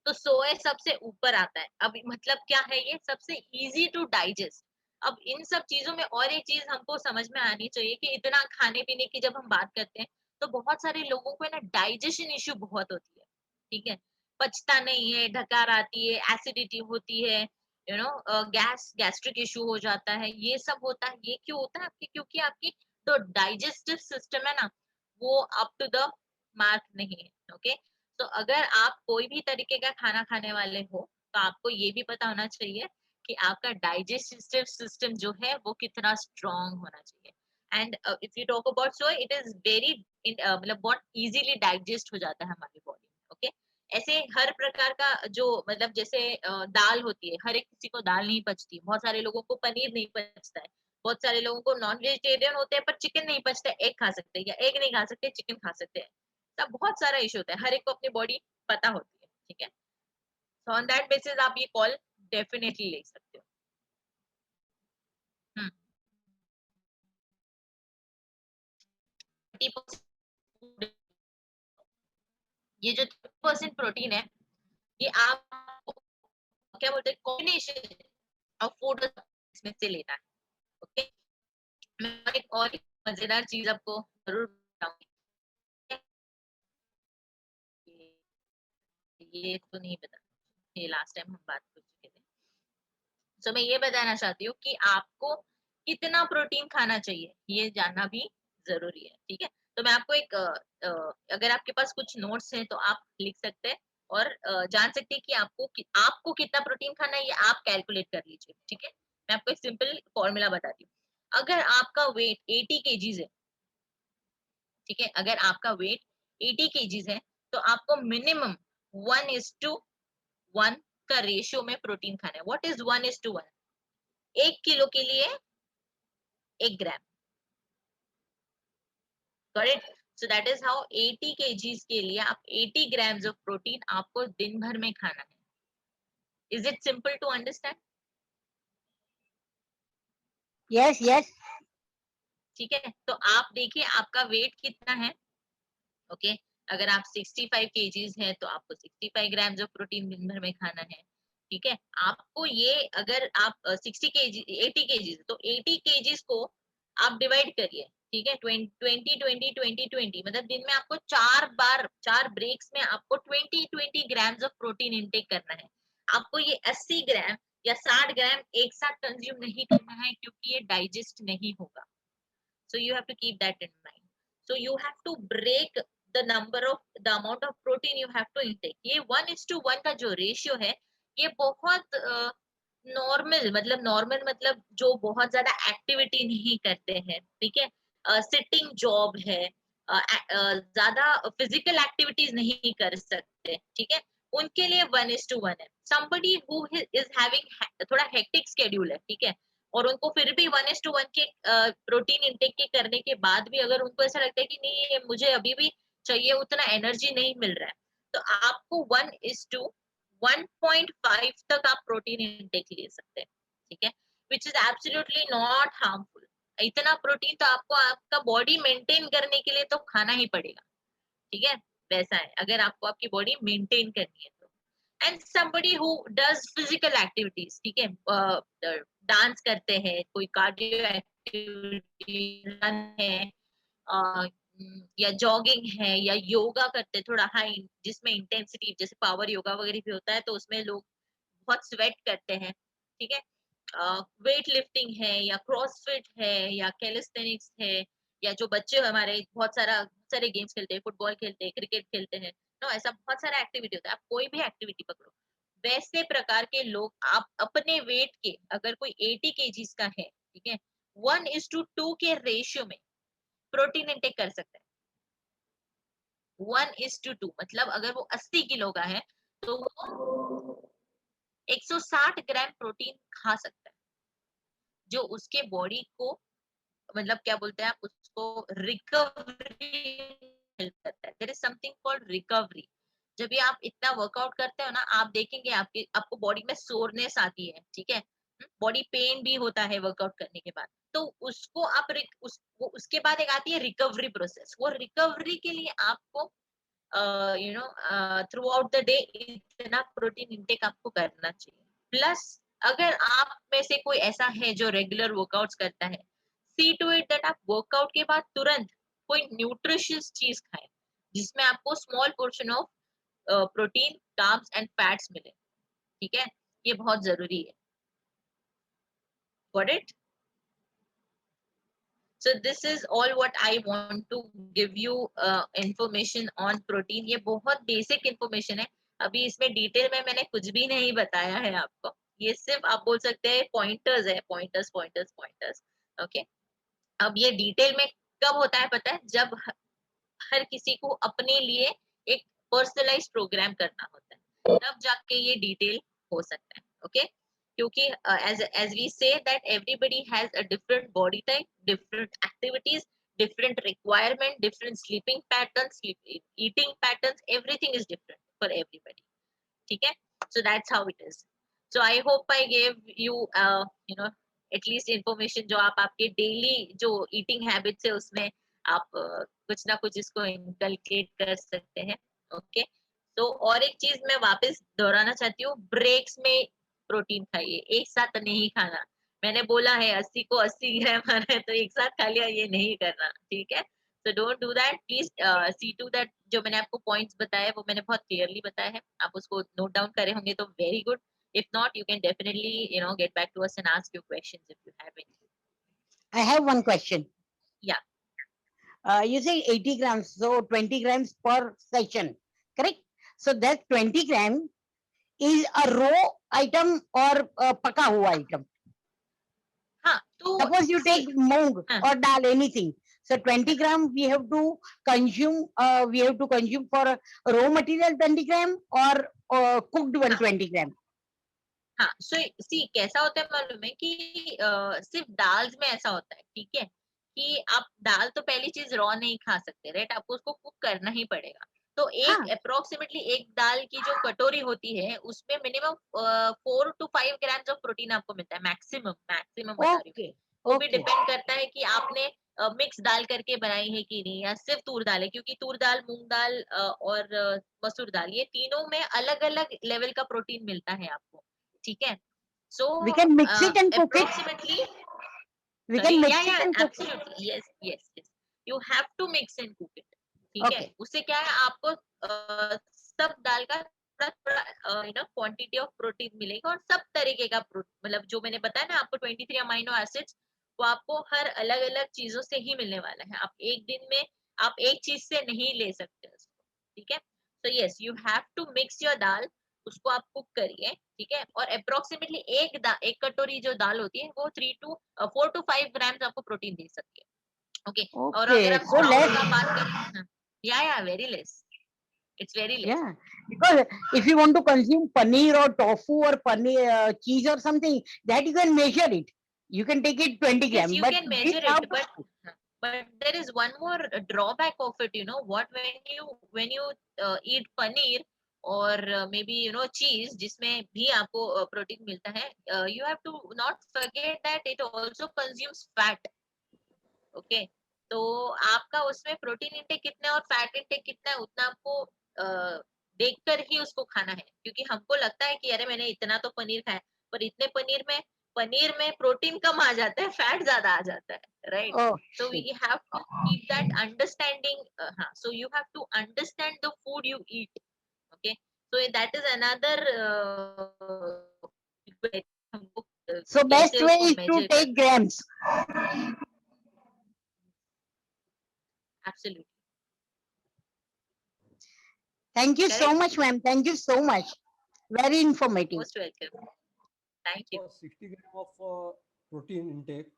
तो सोए सबसे ऊपर आता है। अब मतलब क्या है, ये सबसे इजी टू डाइजेस्ट। अब इन सब चीजों में और एक चीज हमको समझ में आनी चाहिए कि इतना खाने पीने की जब हम बात करते हैं, तो बहुत सारे लोगों को ना डाइजेशन इश्यू बहुत होती है, ठीक है, पचता नहीं है, डकार आती है, एसिडिटी होती है, गैस्ट्रिक इश्यू हो जाता है, ये सब होता है। ये क्यों होता है आपकी, क्योंकि आपकी तो डाइजेस्टिव सिस्टम है ना, वो अप टू द मार्क नहीं है। ओके, तो अगर आप कोई भी तरीके का खाना खाने वाले हो, तो आपको ये भी पता होना चाहिए कि आपका डाइजेस्टिव सिस्टम जो है वो कितना स्ट्रांग होना चाहिए। And if you talk about soy, it is very मतलब बहुत इजीली डाइजेस्ट हो जाता है हमारी बॉडी में। ओके, ऐसे हर प्रकार का जो, मतलब जैसे दाल होती है, हर एक किसी को दाल नहीं पचती, बहुत सारे लोगों को पनीर नहीं पचता है, बहुत सारे लोगों को नॉन वेजिटेरियन होते हैं पर चिकन नहीं पचता है, एग खा सकते हैं, या एग नहीं खा सकते, चिकन खा सकते हैं, तब बहुत सारा इशू होता है, हर एक को अपनी बॉडी पता होती है, ठीक है। सो ऑन दैट बेसिस आप ये कॉल डेफिनेटली ले सकते हो। हम्म 30%, ये जो 30% प्रोटीन है, ये आप क्या बोलते हैं, कॉम्बिनेशन ऑफ फूड इसमें से लेना है। ओके, मैं एक और मजेदार चीज आपको जरूर बताऊंगी, ये तो नहीं पता, ये लास्ट टाइम हम बात कर चुके थे। तो मैं ये बताना चाहती हूँ कि आपको कितना प्रोटीन खाना चाहिए, ये जानना भी जरूरी है, ठीक है। तो मैं आपको एक अगर आपके पास कुछ नोट्स हैं तो आप लिख सकते हैं, और जान सकते हैं कि आपको कितना प्रोटीन खाना है, ये आप कैलकुलेट कर लीजिए, ठीक है। मैं आपको एक सिंपल फॉर्मूला बताती हूँ। अगर आपका वेट 80 केजीज है, ठीक है, अगर आपका वेट 80 केजीज है, तो आपको मिनिमम 1:1 का रेशियो में प्रोटीन खाना है। What is 1:1? 1 किलो के लिए 1 gram, correct. So that is how 80 KGs के लिए आप 80 ग्राम्स ऑफ प्रोटीन आपको दिन भर में खाना है। Is it simple to understand? Yes, yes. ठीक है, तो आप देखिए आपका वेट कितना है। ओके, अगर आप 65 केजीज है तो आपको 65 ग्राम्स ऑफ प्रोटीन दिन भर में खाना है, ठीक है। आपको ये, अगर आप 60 केजी 80 केजीज, तो 80 केजीज को आप डिवाइड करिए, ठीक है, 20 मतलब दिन में आपको 4 बार, 4 ब्रेक्स में आपको 20 ग्राम्स ऑफ प्रोटीन इनटेक करना है। आपको ये 80 ग्राम या 60 ग्राम एक साथ कंज्यूम नहीं करना है, क्योंकि ये डाइजेस्ट नहीं होगा। So you have to keep that in mind. So you have to break the amount of protein you have to intake. ये 1:1 का जो रेशियो है, ये बहुत नॉर्मल मतलब जो बहुत ज्यादा एक्टिविटी नहीं करते हैं, ठीक है, सिटिंग जॉब है, ज्यादा फिजिकल एक्टिविटीज नहीं कर सकते, ठीक है, उनके लिए 1:1 है। somebody who is having थोड़ा हेक्टिक शेड्यूल है, ठीक है, और उनको फिर भी 1:1 के प्रोटीन इंटेक के करने के बाद भी अगर उनको ऐसा लगता है कि नहीं, ये मुझे अभी भी चाहिए, उतना एनर्जी नहीं मिल रहा है, तो आपको 1:1.5 तक आप प्रोटीन इंटेक ले सकते हैं, ठीक है, which is absolutely not harmful. इतना प्रोटीन तो आपको आपका बॉडी मेंटेन करने के लिए तो खाना ही पड़ेगा, ठीक है, वैसा है अगर आपको आपकी बॉडी मेंटेन करनी है तो। And somebody who does physical activities, ठीक है, डांस करते हैं, कोई कार्डियो एक्टिविटी रन है, या जॉगिंग है, या योगा करते हैं थोड़ा हाई जिसमें इंटेंसिटी जैसे पावर योगा वगैरह भी होता है, तो उसमें लोग बहुत स्वेट करते हैं, ठीक है, वेट लिफ्टिंग है, या क्रॉसफिट है, या कैलिस्थेनिक्स है, या जो बच्चे हमारे बहुत सारे गेम्स खेलते हैं, फुटबॉल खेलते हैं, क्रिकेट खेलते हैं, तो ऐसा बहुत सारा एक्टिविटी होता है, आप कोई भी एक्टिविटी पकड़ो, वैसे प्रकार के लोग आप अपने वेट के अगर कोई 80 kgs का है, ठीक है, 1:2 के रेशियो में प्रोटीन इंटेक कर सकते हैं। 1:2 मतलब अगर वो 80 किलो का है तो वो 160 ग्राम प्रोटीन खा सकता है, जो उसके बॉडी को मतलब क्या बोलते हैं आप उसको रिकवरी हेल्प करता है। There is something called recovery. जब भी आप इतना वर्कआउट करते हो ना, आप देखेंगे आपको बॉडी में सोरनेस आती है, ठीक है, बॉडी पेन भी होता है वर्कआउट करने के बाद, तो उसको आप उसके बाद एक आती है रिकवरी प्रोसेस। वो रिकवरी के लिए आपको थ्रू आउट द डे इतना प्रोटीन इंटेक आपको करना चाहिए। प्लस अगर आप में से कोई ऐसा है जो रेगुलर वर्कआउट्स करता है, सी टू इट दैट आप वर्कआउट के बाद तुरंत कोई न्यूट्रिशियस चीज खाएं जिसमें आपको small portion of protein, carbs and fats मिले, ठीक है, ये बहुत जरूरी है। Got it? So this is all what I want to give you information on protein. ये बहुत बेसिक इंफॉर्मेशन है, अभी इसमें डिटेल में मैंने कुछ भी नहीं बताया है आपको, ये सिर्फ आप बोल सकते हैं पॉइंटर्स है, पॉइंटर्स पॉइंटर्स पॉइंटर्स। ओके, अब ये डिटेल में कब होता है पता है? जब हर किसी को अपने लिए एक पर्सनलाइज्ड प्रोग्राम करना होता है, तब जाके ये डिटेल हो सकता है। ओके, क्योंकि as we say that everybody has a different body type, different activities, different requirement, different sleeping patterns, eating patterns, everything is different for everybody, ठीक है, so that's how it is. So I hope I gave you at least information जो आप आपके daily जो eating habits है उसमें आप कुछ ना कुछ इसको इनकलकेट कर सकते हैं। ओके, तो और एक चीज मैं वापस दोहराना चाहती हूँ, ब्रेक्स में प्रोटीन खाइए, एक साथ नहीं खाना। मैंने बोला है 80 को 80 ग्राम खाना है तो एक साथ खा लिया, ये नहीं करना, ठीक है, so don't do that, please see to that। जो मैंने आपको पॉइंट्स बताए वो मैंने बहुत क्लियरली बताया है, आप उसको नोट डाउन करे होंगे तो very good, if not you can definitely get back to us and ask your questions if you have any. I have one question. Yeah. You say 80 grams, so 20 grams per session, correct? So that 20 gram is a raw item or a paka hua item? हाँ, तो suppose you take moong or dal, anything, so 20 gram we have to consume for raw material 20 gram or cooked 120 gram. हाँ, सो सी कैसा होता है मालूम है कि सिर्फ दाल्स में ऐसा होता है, ठीक है, कि आप दाल तो पहली चीज रॉ नहीं खा सकते, राइट, आपको उसको कुक करना ही पड़ेगा। तो एक अप्रोक्सीमेटली एक दाल की जो कटोरी होती है उसमें minimum 4 to 5 grams of protein आपको मिलता है, मैक्सिमम बता रही हूँ। वो भी डिपेंड करता है कि आपने मिक्स दाल करके बनाई है कि नहीं, या सिर्फ तूर दाल है, क्योंकि तूर दाल, मूंग दाल और मसूर दाल, ये तीनों में अलग अलग लेवल का प्रोटीन मिलता है आपको, ठीक है। So we can mix it and cook it. approximately We can mix yeah, it and cook it. absolutely, yes, you have to mix and cook it, ठीक है। उससे क्या है, आपको सब दाल का थोड़ा थोड़ा क्वांटिटी ऑफ प्रोटीन मिलेगा, और सब तरीके का मतलब जो मैंने बताया ना आपको 23 अमाइनो एसिड्स, वो आपको हर अलग अलग चीजों से ही मिलने वाला है। आप एक दिन में आप एक चीज से नहीं ले सकते उसको, ठीक है। So yes, you have to mix your दाल, उसको आप कुक करिए, ठीक है, और अप्रोक्सीमेटली एक कटोरी जो दाल होती है वो 4 to 5 ग्राम्स आपको प्रोटीन दे सकती है। ओके, और अगर आप so less. का बात करें, yeah, very less, it's very less. Yeah, because if you want to consume paneer or tofu or paneer cheese or something, that you can measure it, you can take it 20 Yes, gram, you but can measure it, but But there is one more drawback of it, you know what, when you eat paneer or maybe cheese जिसमें भी आपको protein मिलता है, you have to not forget that it also consumes fat. Okay, तो आपका उसमें protein intake कितना है और फैट इंटेक कितना है उतना आपको देखकर ही उसको खाना है, क्योंकि हमको लगता है कि अरे मैंने इतना तो पनीर खाया, पर इतने पनीर में प्रोटीन कम आ जाता है, फैट ज्यादा आ जाता है, right? Oh, So we have to keep that understanding. So you have to understand the food you eat. Okay, so that is another so best कैसे way उसको is to measure take करना, grams. absolutely Thank you so correct, much, ma'am. Thank you so much. Very informative. most welcome, thank you. For 60 gram of protein intake,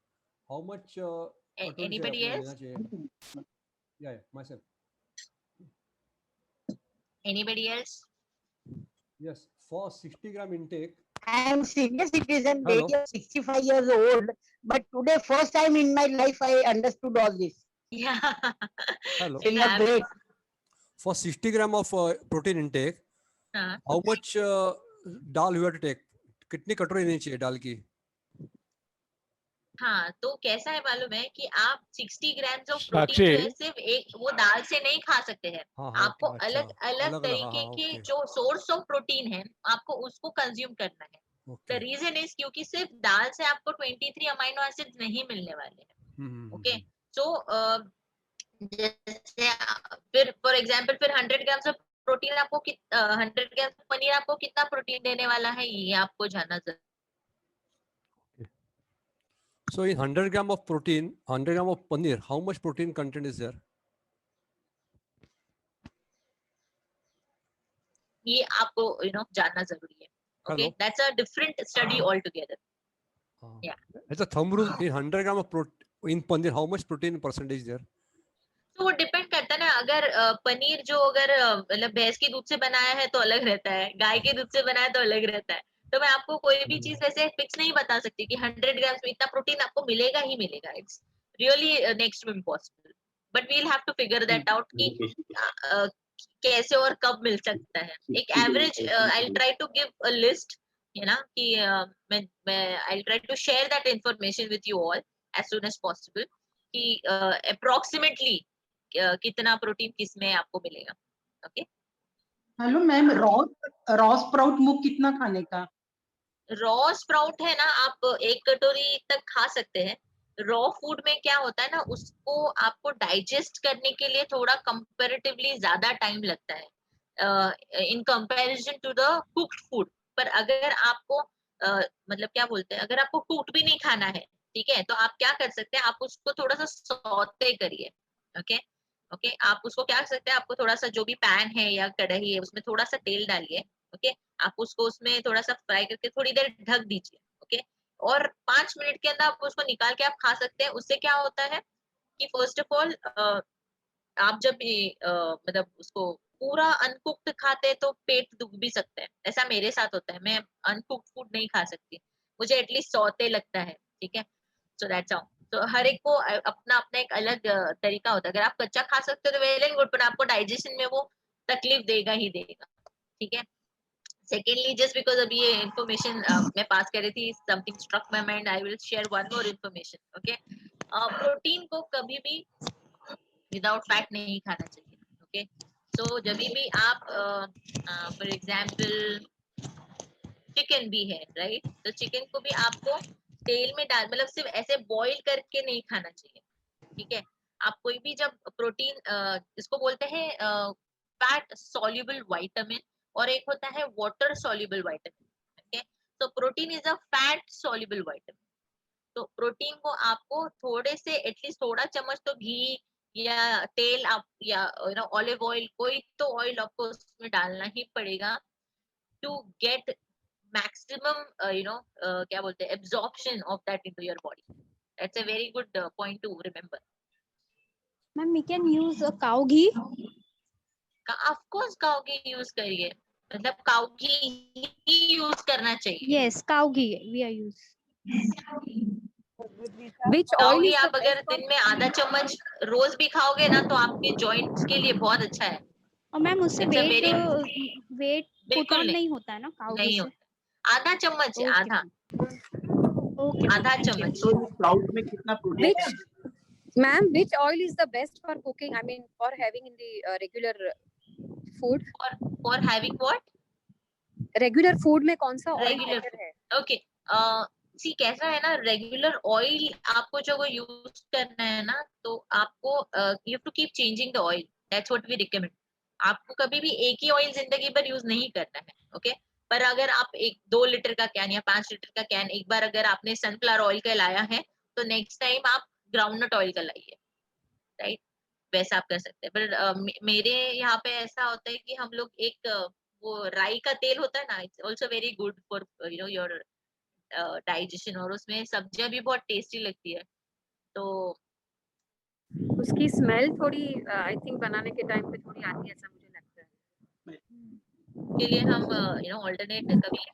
how much कटोरी से Anybody अपने else? लेना चाहिए? Yeah, myself. Anybody else? Yes, for 60 gram intake. I am senior citizen, Hello. age of 65 years old, but today first time in my life I understood all this. Yeah. Hello. So you are great. For 60 gram of protein intake, हाँ, how much dal you have to take? कितनी कटोरी लेनी चाहिए दाल की? हाँ, तो कैसा है मालूम है कि आप 60 ग्राम्स ऑफ साक्षी। प्रोटीन जो है सिर्फ एक वो दाल से नहीं खा सकते हैं, हाँ, हाँ, आपको अच्छा, अलग अलग अलग-अलग, तरीके हाँ, के okay. जो सोर्स ऑफ प्रोटीन है आपको उसको कंज्यूम करना है। The Okay. रीजन इज क्योंकि सिर्फ दाल से आपको 23 अमाइनो एसिड्स नहीं मिलने वाले हैं। ओके, सो जैसे फिर फॉर एग्जांपल फिर 100 ग्राम्स ऑफ प्रोटीन आपको 100 ग्राम्स पनीर आपको कितना प्रोटीन देने वाला है ये आपको जानना जरूरी। So in 100 gram of protein, 100 gram of paneer, how much protein content is there? ये आपको जानना जरूरी है। Okay, Hello. That's a different study all together. Yeah. As a thumb rule, in 100 gram of in paneer, how much protein percentage there? तो वो depend करता है ना, अगर पनीर जो अगर मतलब भैंस के दूध से बनाया है तो अलग रहता है, गाय के दूध से बनाया है तो अलग रहता है। तो मैं आपको कोई भी चीज वैसे फिक्स नहीं बता सकती कि 100 ग्राम्स में इतना प्रोटीन आपको मिलेगा ही मिलेगा। It's really next to impossible, but we'll have to figure that out कि कैसे और कब मिल सकता है। एक average I try to give a list, है ना, कि मैं I try to share that information with you all as soon as possible कि अप्रोक्सीमेटली कितना प्रोटीन किस में आपको मिलेगा। Okay, hello ma'am, raw sprout मूंग कितना खाने का? रॉ स्प्राउट है ना, आप 1 कटोरी तक खा सकते हैं। रॉ फूड में क्या होता है ना, उसको आपको डाइजेस्ट करने के लिए थोड़ा कंपैरेटिवली ज्यादा टाइम लगता है in comparison to the cooked food. पर अगर आपको मतलब क्या बोलते हैं, अगर आपको कुक्ड भी नहीं खाना है, ठीक है, तो आप क्या कर सकते हैं, आप उसको थोड़ा सा सौते करिए। ओके ओके, आप उसको क्या कर सकते हैं, आपको थोड़ा सा जो भी पैन है या कढ़ाई है उसमें थोड़ा सा तेल डालिए। ओके, आप उसको उसमें थोड़ा सा फ्राई करके थोड़ी देर ढक दीजिए। ओके, और 5 मिनट के अंदर आप उसको निकाल के आप खा सकते हैं। उससे क्या होता है कि फर्स्ट ऑफ ऑल आप जब मतलब उसको पूरा अनकुक्ड खाते हैं तो पेट दुख भी सकता है, ऐसा मेरे साथ होता है। मैं अनकुक्ड फूड नहीं खा सकती, मुझे एटलीस्ट सौते लगता है। ठीक है, सो दैट्स हाउ। तो हर एक को अपना अपना एक अलग तरीका होता है। अगर आप कच्चा खा सकते हो तो वेल एंड गुड, पर आपको डाइजेशन में वो तकलीफ देगा ही देगा। ठीक है, सेकेंडली जस्ट बिकॉज अभी ये इन्फॉर्मेशन मैं पास कर रही थी, something struck my mind, I will share one more information. Okay, protein को कभी भी विदाउट फैट नहीं खाना चाहिए। ओके, सो जब भी आप फॉर एग्जांपल चिकन भी है, राइट, तो चिकन को भी आपको तेल में डाल, मतलब सिर्फ ऐसे बॉईल करके नहीं खाना चाहिए। ठीक है, आप कोई भी जब प्रोटीन इसको बोलते हैं फैट सॉल्युबल विटामिन, और एक होता है वाटर सॉल्युबल विटामिन। ओके, तो protein is a fat soluble vitamin. तो प्रोटीन को आपको थोड़े से एटलीस्ट थोड़ा चम्मच तो घी या तेल आप या ऑलिव ऑयल, कोई तो ऑयल आपको उसमें डालना ही पड़ेगा टू गेट maximum क्या बोलते हैं absorption of that into your body. That's a very good point to remember. Ma'am, we can use cow ghee. Of course cow ghee use करिए, मतलब cow ghee ही use करना चाहिए। Yes, cow ghee we are use. Which cow oil ghee is the आप अगर best for दिन में आधा चम्मच रोज भी खाओगे ना तो आपके जॉइंट्स के लिए बहुत अच्छा है। और मैम उससे it's a weight very weight put बिल्कुल ऑन नहीं, नहीं होता है ना काऊ घी नहीं से? होता, आधा चम्मच है, ओके आधा ओके आधा थैंक यू। चम्मच। तो स्प्राउट में कितना प्रोटीन which है? ma'am which oil is the best for cooking? I mean for having in the regular food. और हैविंग व्हाट? Regular food में कौन सा oil रेगुलर better है? ओके सी कैसा है ना, रेगुलर ऑयल आपको जो यूज करना है ना, तो आपको you have to keep changing the oil, that's what we recommend. आपको कभी भी एक ही ऑयल जिंदगी भर यूज नहीं करना है, ओके। पर अगर आप एक 2 लीटर का कैन या 5 लीटर का कैन एक बार अगर आपने सनफ्लावर ऑयल का लाया है, तो नेक्स्ट टाइम आप ग्राउंडनट ऑयल का लाइए, राइट। वैसा आप कर सकते हैं। पर मेरे यहाँ पे ऐसा होता है कि हम लोग एक वो राई का तेल होता है ना, it's also very good for you know your digestion, और उसमें सब्जियां भी बहुत टेस्टी लगती है, तो उसकी स्मेल थोड़ी आई थिंक बनाने के टाइम पे थोड़ी आती है ऐसा मुझे लगता है। के लिए हम ऑल्टरनेट कभी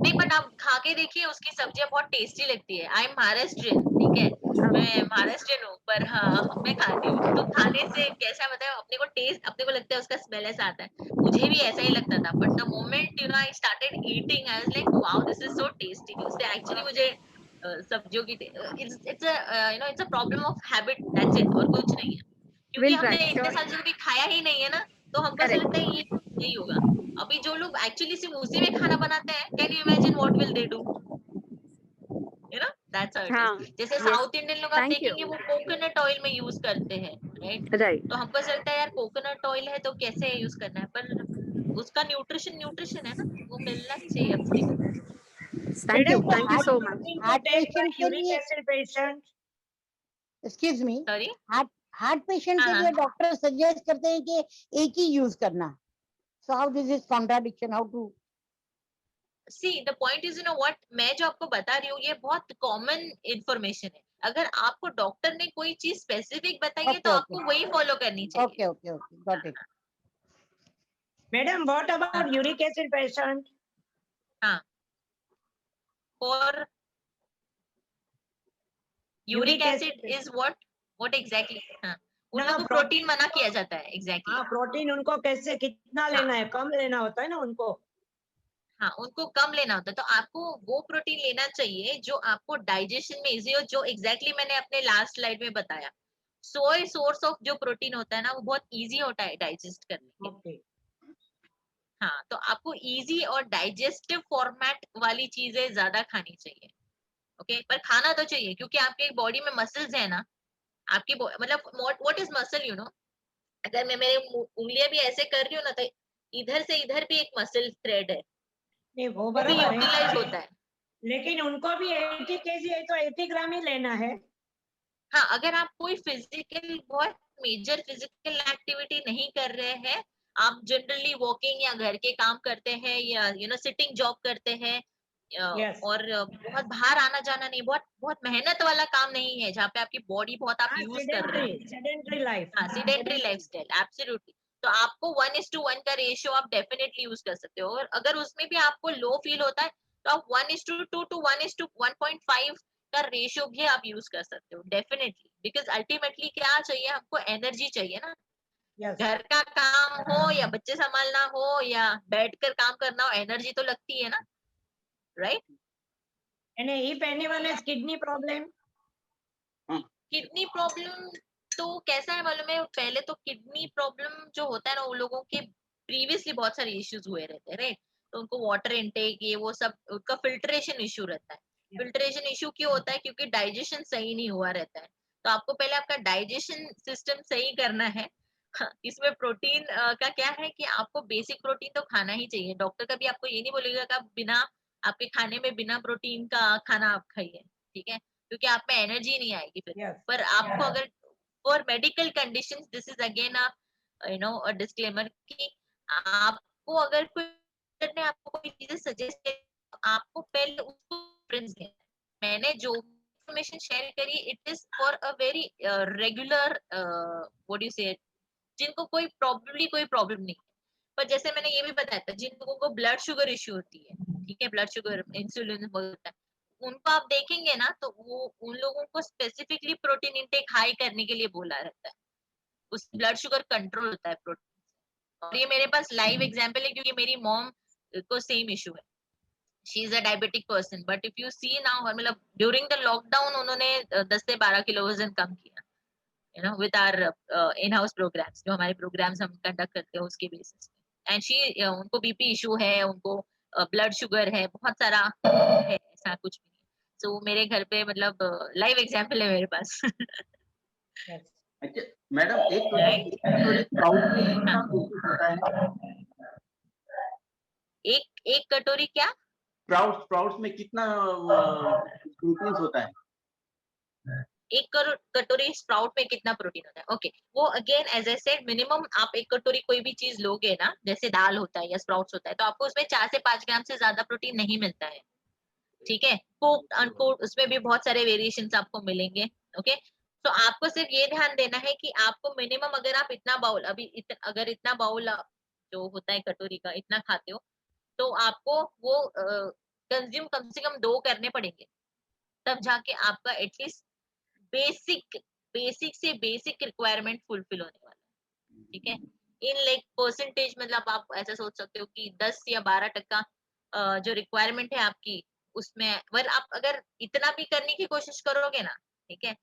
नहीं, बट आप खा के देखिए, उसकी सब्जियां बहुत टेस्टी लगती है। आई एम महाराष्ट्रियन, ठीक है, मैं महाराष्ट्रियन हूँ, पर हाँ मैं खाती हूँ। तो खाने से कैसा बताया, अपने को टेस्ट, अपने को लगता है उसका स्मेल ऐसा आता है, मुझे भी ऐसा ही लगता था, but the moment I started eating I was like wow this is so tasty. उससे एक्चुअली मुझे सब्जियों की it's a problem of habit, that's it, और कुछ नहीं है। क्योंकि Will try, हमने इतने sure. साल से कभी खाया ही नहीं है ना, तो हमको ऐसा Correct. लगता है ये नहीं होगा। अभी जो लोग एक्चुअली सिर्फ उसी में खाना बनाते हैं, can you imagine what will they do, you know, that's how it हाँ. इज। जैसे Yes. साउथ इंडियन लोग आप Thank you. देखेंगे वो कोकोनट ऑयल में यूज करते हैं, राइट। Right. तो हमको ऐसा लगता है यार कोकोनट ऑयल है तो कैसे यूज करना है, पर उसका न्यूट्रिशन है ना, वो मिलना चाहिए अपने को। Thank you. Madam, Thank you heart so much. Heart patient के लिए, acid patient. Excuse me, sorry, heart patient हाँ के हाँ, लिए डॉक्टर सजेस्ट करते हैं कि एक ही यूज करना। So how this is contradiction, how to? See the point is, you know what, मैं जो आपको बता रही हूँ ये बहुत कॉमन इंफॉर्मेशन है। अगर आपको डॉक्टर ने कोई चीज स्पेसिफिक बताई है तो ओके आपको वही फॉलो करनी चाहिए। Okay okay okay, got it. Madam, what हाँ about uric acid patient? हाँ, for uric acid is what exactly, हाँ, उन लोगों को प्रोटीन मना किया जाता है, एग्जैक्टली। हाँ, प्रोटीन उनको कैसे कितना लेना है, कम लेना होता है ना उनको। हाँ, उनको कम लेना होता है, तो आपको वो प्रोटीन लेना चाहिए जो आपको डाइजेशन में इजी हो, जो एग्जैक्टली मैंने अपने लास्ट स्लाइड में बताया। सोय सोर्स ऑफ जो प्रोटीन होता है ना, वो बहुत इजी होता है डाइजेस्ट करने के लिए। ओके, हाँ, तो आपको इजी और डाइजेस्टिव फॉर्मेट वाली चीजें ज्यादा खानी चाहिए, ओके। पर खाना तो चाहिए, क्योंकि आपके बॉडी में मसल्स है ना, आपकी मतलब what is muscle, you know. अगर मैं मेरे उंगलियां भी ऐसे कर रही हूँ ना, तो इधर से इधर भी एक मसल थ्रेड है, नहीं वो वो भी बराबर है, यूटिलाइज होता है। लेकिन उनको भी 80 kg है तो 80 ग्राम ही लेना है। हाँ, अगर आप कोई फिजिकल बहुत मेजर फिजिकल एक्टिविटी नहीं कर रहे हैं, आप जनरली वॉकिंग या घर के काम करते हैं, या सिटिंग जॉब करते हैं, Yes. और बहुत बाहर आना जाना नहीं, बहुत बहुत मेहनत वाला काम नहीं है जहाँ पे आपकी बॉडी बहुत आप हाँ, यूज कर रहे हैं। sedentary life. हाँ, सीडेंटरी लाइफस्टाइल, एब्सोल्युटली। तो आपको 1:1 का रेशियो आप डेफिनेटली यूज कर सकते हो, और अगर उसमें भी आपको लो फील होता है तो आप 1:2 to 1:1.5 का रेशियो भी आप यूज कर सकते हो, डेफिनेटली। बिकॉज अल्टीमेटली क्या चाहिए हमको, एनर्जी चाहिए ना। Yes. घर का काम हो या बच्चे संभालना हो या बैठकर काम करना हो, एनर्जी तो लगती है ना, right. And if anyone has kidney problem, kidney problem तो कैसा है मालूम है, पहले तो किडनी प्रॉब्लम जो होता है ना, उन लोगों के प्रीवियसली बहुत सारे इश्यूज हुए रहते हैं, राइट। तो उनको वाटर इनटेक ये वो सब, उनका फिल्ट्रेशन इश्यू रहता है। फिल्ट्रेशन इश्यू क्यों होता है, क्योंकि डाइजेशन सही नहीं हुआ रहता है। तो आपको पहले आपका डाइजेशन सिस्टम सही करना है। इसमें प्रोटीन का क्या है कि आपको बेसिक प्रोटीन तो खाना ही चाहिए। डॉक्टर कभी आपको ये नहीं बोलेगा कि आप बिना आपके खाने में बिना प्रोटीन का खाना आप खाइए, ठीक है, क्योंकि आप में एनर्जी नहीं आएगी फिर। yes. पर आपको अगर for medical conditions, this is again a disclaimer कि आपको अगर कोई डॉक्टर ने आपको कोई चीजें सजेस्ट की, आपको पहले उसको प्रेफरेंस देना है। मैंने जो इंफॉर्मेशन शेयर करी, it is for a very regular what do you से, जिनको कोई प्रॉब्लम नहीं है। पर जैसे मैंने ये भी बताया था, जिन लोगों को ब्लड शुगर इश्यू होती है, ठीक है, ब्लड शुगर इंसुलिन होता है, उनको आप देखेंगे ना तो वो उन लोगों को स्पेसिफिकली प्रोटीन इंटेक हाई करने के लिए बोला रहता है, उस ब्लड शुगर कंट्रोल होता है प्रोटीन। और ये मेरे पास लाइव एग्जांपल है क्योंकि मेरी मॉम को सेम इशू है, she is a diabetic person, but if you see now, मतलब ड्यूरिंग द लॉकडाउन उन्होंने 10 से 12 किलो वजन कम किया, you know, with our in house programs, जो हमारे प्रोग्राम्स हम कंडक्ट करते हैं उसके बेसिस पे। एंड शी, उनको बीपी इशू है, उनको ब्लड शुगर है, बहुत सारा है, ऐसा कुछ भी नहीं। सो मेरे घर पे मतलब लाइव एग्जांपल है मेरे पास। अच्छा मैडम, एक Right? कटोरी स्प्राउट में कितना हाँ, प्रोटीन होता है? एक कटोरी क्या? स्प्राउट्स में कितना प्रोटीन होता है? एक कटोरी स्प्राउट में कितना प्रोटीन होता है? ओके, वो again as I said, minimum आप एक कटोरी कोई भी चीज लोगे ना, जैसे दाल होता है या स्प्राउट्स होता है, तो आपको उसमें 4 से 5 ग्राम से ज्यादा प्रोटीन नहीं मिलता है। ठीक है, कुक्ड अनकुक्ड उसमें भी बहुत सारे वेरिएशन आपको मिलेंगे। ओके, तो आपको सिर्फ ये ध्यान देना है कि आपको मिनिमम, अगर आप इतना बाउल, अगर इतना बाउल जो होता है कटोरी का इतना खाते हो, तो आपको वो कंज्यूम कम से कम 2 करने पड़ेंगे, तब जाके आपका एटलीस्ट बेसिक बेसिक से बेसिक रिक्वायरमेंट फुलफिल होने वाला है। ठीक है, इन लाइक परसेंटेज, मतलब आप ऐसा सोच सकते हो कि 10 या 12% जो रिक्वायरमेंट है आपकी, उसमें अगर आप अगर इतना भी करने की कोशिश करोगे ना, ठीक है,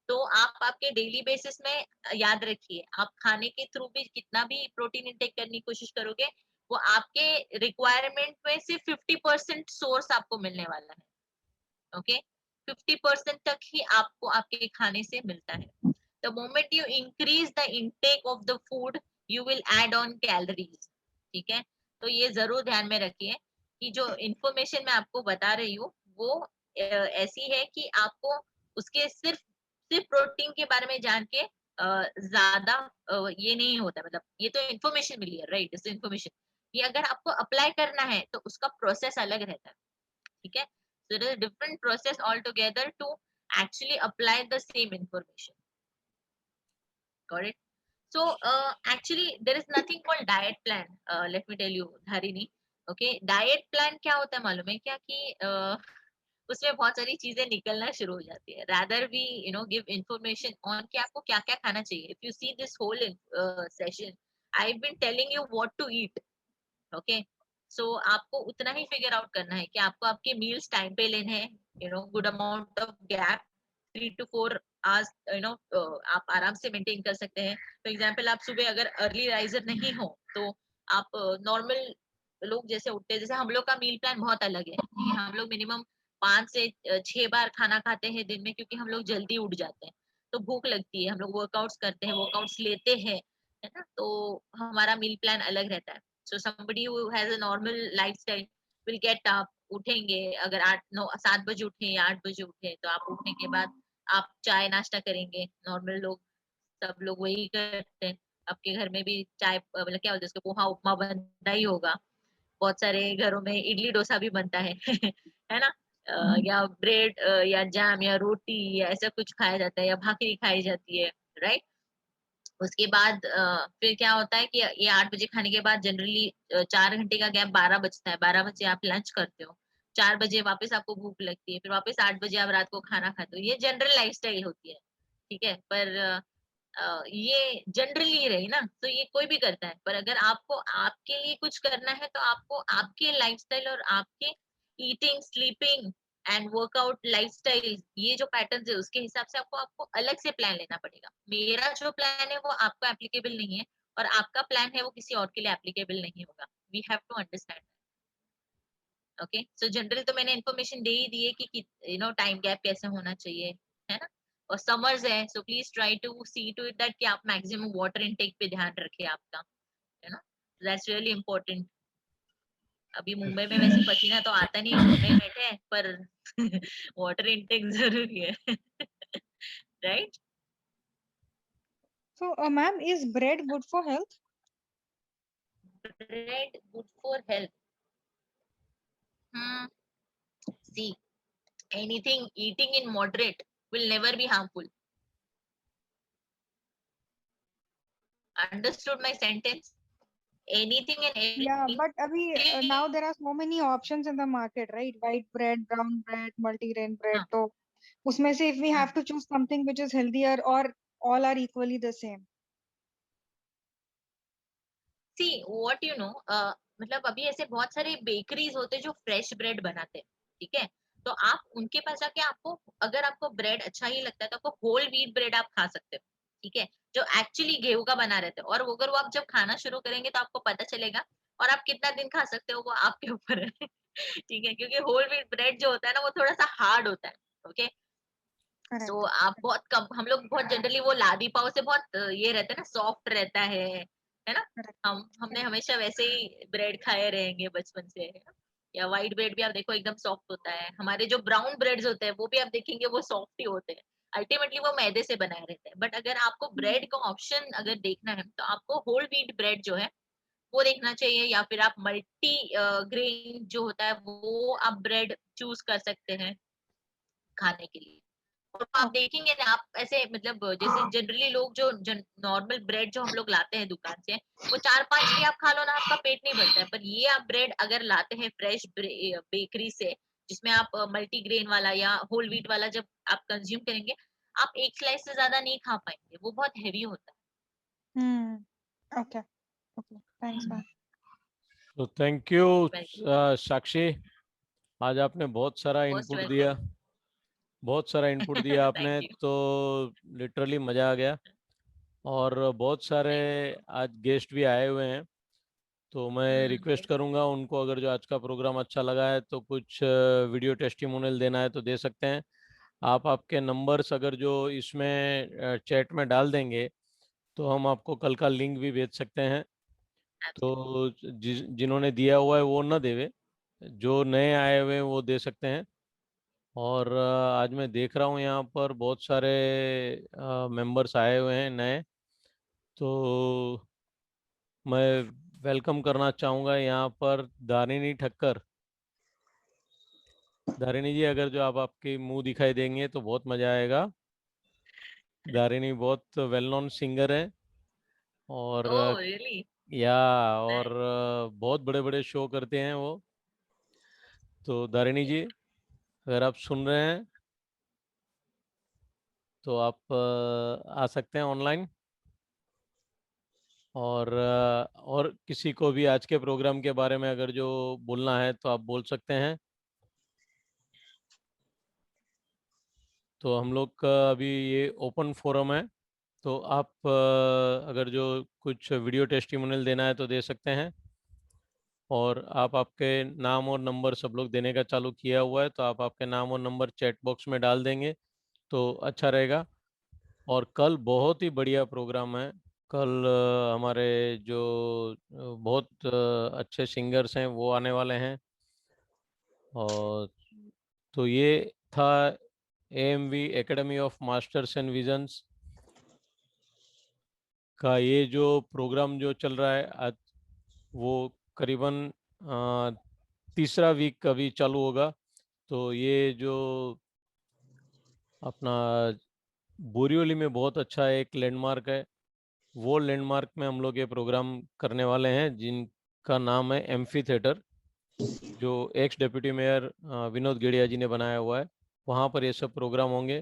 तो आप आपके डेली बेसिस में याद रखिए, आप खाने के थ्रू भी कितना भी प्रोटीन इंटेक करने की कोशिश करोगे, वो आपके रिक्वायरमेंट में सिर्फ 50% सोर्स आपको मिलने वाला है। ओके, 50% तक ही आपको आपके खाने से मिलता है। The moment you increase the intake of the food, you will add on calories. ठीक है, तो ये जरूर ध्यान में रखिए कि जो इंफॉर्मेशन मैं आपको बता रही हूँ वो ऐसी है कि आपको उसके सिर्फ सिर्फ प्रोटीन के बारे में जान के ज्यादा ये नहीं होता, मतलब ये तो इंफॉर्मेशन मिली है, राइट, इस इंफॉर्मेशन ये अगर आपको अप्लाई करना है तो उसका प्रोसेस अलग रहता है। ठीक है, so it is a different process altogether to actually apply the same information. Got it? So actually there is nothing called diet plan. Let me tell you, Dharini. Okay, diet plan क्या होता है मालूम है क्या कि उसमें बहुत सारी चीजें निकलना शुरू हो जाती है। rather we give information on कि आपको क्या क्या खाना चाहिए। If you see this whole session, I've been telling you what to eat. Okay, सो आपको उतना ही फिगर आउट करना है कि आपको आपके मील्स टाइम पे लेने हैं, good amount of gap, 3 to 4 hours, आप आराम से मेंटेन कर सकते हैं। फॉर एग्जांपल, आप सुबह अगर अर्ली राइजर नहीं हो तो आप नॉर्मल लोग जैसे उठते हैं, जैसे हम लोग का मील प्लान बहुत अलग है। हम लोग मिनिमम 5 से 6 बार खाना खाते हैं दिन में, क्योंकि हम लोग जल्दी उठ जाते हैं, तो भूख लगती है, हम लोग वर्कआउट्स करते हैं, वर्कआउट्स लेते हैं, है ना, तो हमारा मील प्लान अलग रहता है। So somebody who has a normal lifestyle will get up, उठेंगे, अगर 8 9 7 बजे उठे या 8 बजे उठे, तो आप उठने के बाद आप चाय नाश्ता करेंगे। नॉर्मल लोग, सब लोग वही करते हैं। आपके घर में भी चाय, मतलब क्या बोलते हैं उसको, पोहा उपमा बनता ही होगा। बहुत सारे घरों में इडली डोसा भी बनता है। है ना, या ब्रेड या जैम या रोटी या ऐसा कुछ खाया जाता है, या भाकरी खाई जाती है, राइट। उसके बाद फिर क्या होता है कि ये 8 बजे खाने के बाद जनरली 4 घंटे का गैप 12 बजता है, 12 बजे आप लंच करते हो, 4 बजे वापस आपको भूख लगती है, फिर वापस 8 बजे आप रात को खाना खाते हो। ये जनरल लाइफस्टाइल होती है। ठीक है, पर ये जनरली रही ना, तो ये कोई भी करता है, पर अगर आपको आपके लिए कुछ करना है तो आपको आपके लाइफस्टाइल और आपके eating, sleeping and workout lifestyle, ये जो पैटर्न है उसके हिसाब से आपको आपको अलग से प्लान लेना पड़ेगा। मेरा जो प्लान है वो आपका एप्लीकेबल नहीं है, और आपका प्लान है वो किसी और के लिए एप्लीकेबल नहीं होगा। We have to understand. Okay, so general तो मैंने इन्फॉर्मेशन दे ही दी है कि टाइम गैप कैसे होना चाहिए, है ना। और समर्स है, so please try to see to it that कि आप मैक्सिमम वाटर इनटेक पे ध्यान रखें आपका, है ना, दैट्स रियली इम्पोर्टेंट। अभी मुंबई में वैसे पसीना तो आता नहीं है, घर में बैठे हैं, पर वाटर इनटेक जरूरी है। Right. So, ma'am, is bread good for health? Bread good for health? See, anything eating in moderate will never be harmful. Understood my sentence? anything and Yeah, everything. but abhi now there are so many options in the market, right? White bread, brown bread, multigrain bread. हाँ, So उसमें से if we हाँ. have to choose something which is healthier or all are equally the same. See what you know, मतलब अभी ऐसे बहुत सारे bakeries होते हैं जो फ्रेश ब्रेड बनाते हैं, ठीक है? तो आप उनके पास जाके आपको, अगर आपको ब्रेड अच्छा ही लगता है तो आपको होल व्हीट ब्रेड आप खा सकते हो, ठीक है? जो एक्चुअली गेहूं का बना रहता है, और वो अगर वो आप जब खाना शुरू करेंगे तो आपको पता चलेगा, और आप कितना दिन खा सकते हो वो आपके ऊपर है ठीक है? क्योंकि होल व्हीट ब्रेड जो होता है ना वो थोड़ा सा हार्ड होता है, ओके? Correct. सो आप बहुत कम, हम लोग बहुत जनरली वो लादी पाव से बहुत ये रहता है ना, सॉफ्ट रहता है ना? Correct. हमने हमेशा वैसे ही ब्रेड खाए रहेंगे बचपन से, है ना? या व्हाइट ब्रेड भी आप देखो एकदम सॉफ्ट होता है, हमारे जो ब्राउन ब्रेड्स होते हैं वो भी आप देखेंगे वो सॉफ्ट ही होते हैं, अल्टीमेटली वो मैदे से बनाए रहते हैं। बट अगर आपको ब्रेड का ऑप्शन अगर देखना है तो आपको होल व्हीट ब्रेड जो है वो देखना चाहिए, या फिर आप मल्टी ग्रेन जो होता है वो आप ब्रेड चूज कर सकते हैं खाने के लिए। और आप देखेंगे ना, आप ऐसे मतलब जैसे जनरली लोग जो नॉर्मल ब्रेड जो हम लोग लाते हैं दुकान से, वो 4-5 भी आप खा लो ना आपका पेट नहीं भरता है। पर ये आप ब्रेड अगर लाते हैं फ्रेश बेकरी से, जिसमें आप मल्टीग्रेन वाला या होल व्हीट वाला जब आप कंज्यूम करेंगे, आप एक स्लाइस से ज्यादा नहीं खा पाएंगे, वो बहुत हैवी होता Hmm. Okay. Okay. Thanks, ma'am. तो थैंक यू है। साक्षी, आज आपने बहुत सारा मोस्ट इनपुट वेलकम। दिया, बहुत सारा इनपुट दिया आपने, थैंक यू। तो लिटरली मज़ा आ गया। और बहुत सारे आज गेस्ट भी आए हुए हैं, तो मैं रिक्वेस्ट करूंगा उनको, अगर जो आज का प्रोग्राम अच्छा लगा है तो कुछ वीडियो टेस्टिमोनियल देना है तो दे सकते हैं। आप आपके नंबर्स अगर जो इसमें चैट में डाल देंगे तो हम आपको कल का लिंक भी भेज सकते हैं। तो जिन्होंने दिया हुआ है वो ना देवे, जो नए आए हुए हैं वो दे सकते हैं। और आज मैं देख रहा हूँ यहाँ पर बहुत सारे मेंबर्स आए हुए हैं नए, तो मैं वेलकम करना चाहूँगा यहाँ पर दारिनी ठक्कर। दारिनी जी, अगर जो आप आपकी मुंह दिखाई देंगे तो बहुत मज़ा आएगा। दारिनी बहुत वेल नोन सिंगर है, और ओह रियली? या और बहुत बड़े बड़े शो करते हैं वो। तो दारिनी जी, अगर आप सुन रहे हैं तो आप आ सकते हैं ऑनलाइन, और किसी को भी आज के प्रोग्राम के बारे में अगर जो बोलना है तो आप बोल सकते हैं। तो हम लोग का अभी ये ओपन फोरम है, तो आप अगर जो कुछ वीडियो टेस्टिमोनियल देना है तो दे सकते हैं। और आप आपके नाम और नंबर सब लोग देने का चालू किया हुआ है, तो आप आपके नाम और नंबर चैट बॉक्स में डाल देंगे तो अच्छा रहेगा। और कल बहुत ही बढ़िया प्रोग्राम है। कल हमारे जो बहुत अच्छे सिंगर्स हैं वो आने वाले हैं। और तो ये था AMV academy of masters and visions का ये जो प्रोग्राम जो चल रहा है आज, वो करीबन तीसरा वीक अभी चालू होगा। तो ये जो अपना बोरिवली में बहुत अच्छा एक लैंडमार्क है, वो लैंडमार्क में हम लोग ये प्रोग्राम करने वाले हैं, जिनका नाम है एम्फी थिएटर, जो एक्स डिप्टी मेयर विनोद गेड़िया जी ने बनाया हुआ है। वहाँ पर ये सब प्रोग्राम होंगे।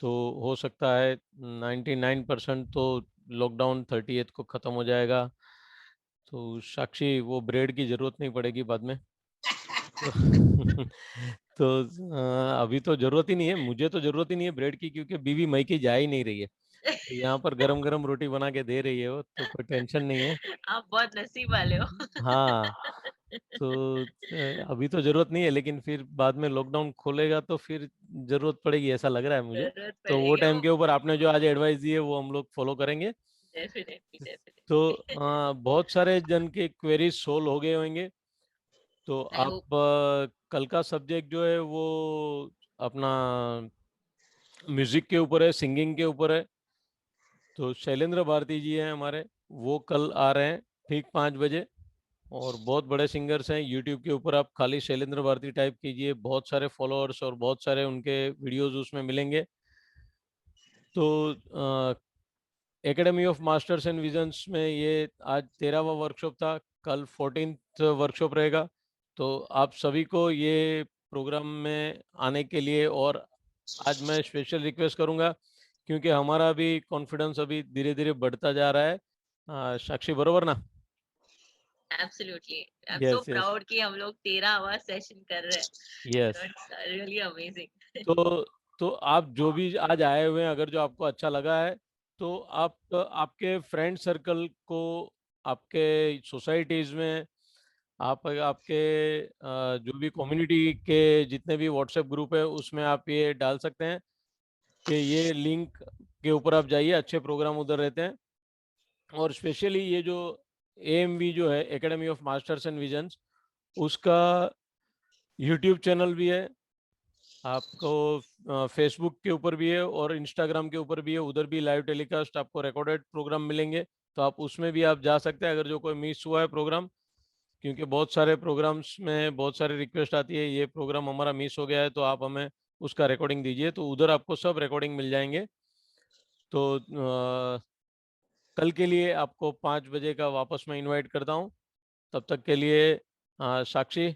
तो हो सकता है 99% तो लॉकडाउन 30th को ख़त्म हो जाएगा, तो साक्षी वो ब्रेड की ज़रूरत नहीं पड़ेगी बाद में। तो अभी तो ज़रूरत ही नहीं है, मुझे तो ज़रूरत ही नहीं है ब्रेड की, क्योंकि बीवी मायके जा ही नहीं रही है। तो यहाँ पर गरम गरम रोटी बना के दे रही है वो, तो कोई टेंशन नहीं है। आप बहुत नसीब वाले हो। हाँ, तो अभी तो जरूरत नहीं है, लेकिन फिर बाद में लॉकडाउन खोलेगा तो फिर जरूरत पड़ेगी, ऐसा लग रहा है मुझे। जरूरत तो वो पड़ेगी टाइम वो। के ऊपर आपने जो आज एडवाइस दी है वो हम लोग फॉलो करेंगे। डेफिनेटली तो डेफिनेटली। बहुत सारे जन के क्वेरीज सोल्व हो गए होंगे। तो आई आप होप। कल का सब्जेक्ट जो है वो अपना म्यूजिक के ऊपर है, सिंगिंग के ऊपर है। तो शैलेंद्र भारती जी हैं हमारे, वो कल आ रहे हैं ठीक 5 बजे। और बहुत बड़े सिंगर्स हैं, यूट्यूब के ऊपर आप खाली शैलेंद्र भारती टाइप कीजिए, बहुत सारे फॉलोअर्स और बहुत सारे उनके वीडियोस उसमें मिलेंगे। तो academy of masters and visions में ये आज 13वां वर्कशॉप था, कल 14th वर्कशॉप रहेगा। तो आप सभी को ये प्रोग्राम में आने के लिए, और आज मैं स्पेशल रिक्वेस्ट करूंगा क्योंकि हमारा भी कॉन्फिडेंस अभी धीरे धीरे बढ़ता जा रहा है। साक्षी बरोबर ना? Absolutely. I'm so Yes, yes. proud कि हम लोग 13वां सेशन कर रहे हैं। Yes. It's really amazing. तो आप जो भी आज आए हुए हैं, अगर जो आपको अच्छा लगा है तो आप आपके फ्रेंड सर्कल को, आपके सोसाइटीज में, आप आपके जो भी कम्युनिटी के जितने भी व्हाट्सएप ग्रुप है उसमें आप ये डाल सकते हैं कि ये लिंक के ऊपर आप जाइए, अच्छे प्रोग्राम उधर रहते हैं। और स्पेशली ये जो AMV जो है, academy of masters and visions, उसका यूट्यूब चैनल भी है, आपको फेसबुक के ऊपर भी है और इंस्टाग्राम के ऊपर भी है। उधर भी लाइव टेलीकास्ट आपको रिकॉर्डेड प्रोग्राम मिलेंगे, तो आप उसमें भी आप जा सकते हैं अगर जो कोई मिस हुआ है प्रोग्राम, क्योंकि बहुत सारे प्रोग्राम्स में बहुत सारी रिक्वेस्ट आती है, ये प्रोग्राम हमारा मिस हो गया है तो आप हमें उसका रिकॉर्डिंग दीजिए, तो उधर आपको सब रिकॉर्डिंग मिल जाएंगे। तो कल के लिए आपको 5 बजे का वापस मैं इनवाइट करता हूँ। तब तक के लिए साक्षी,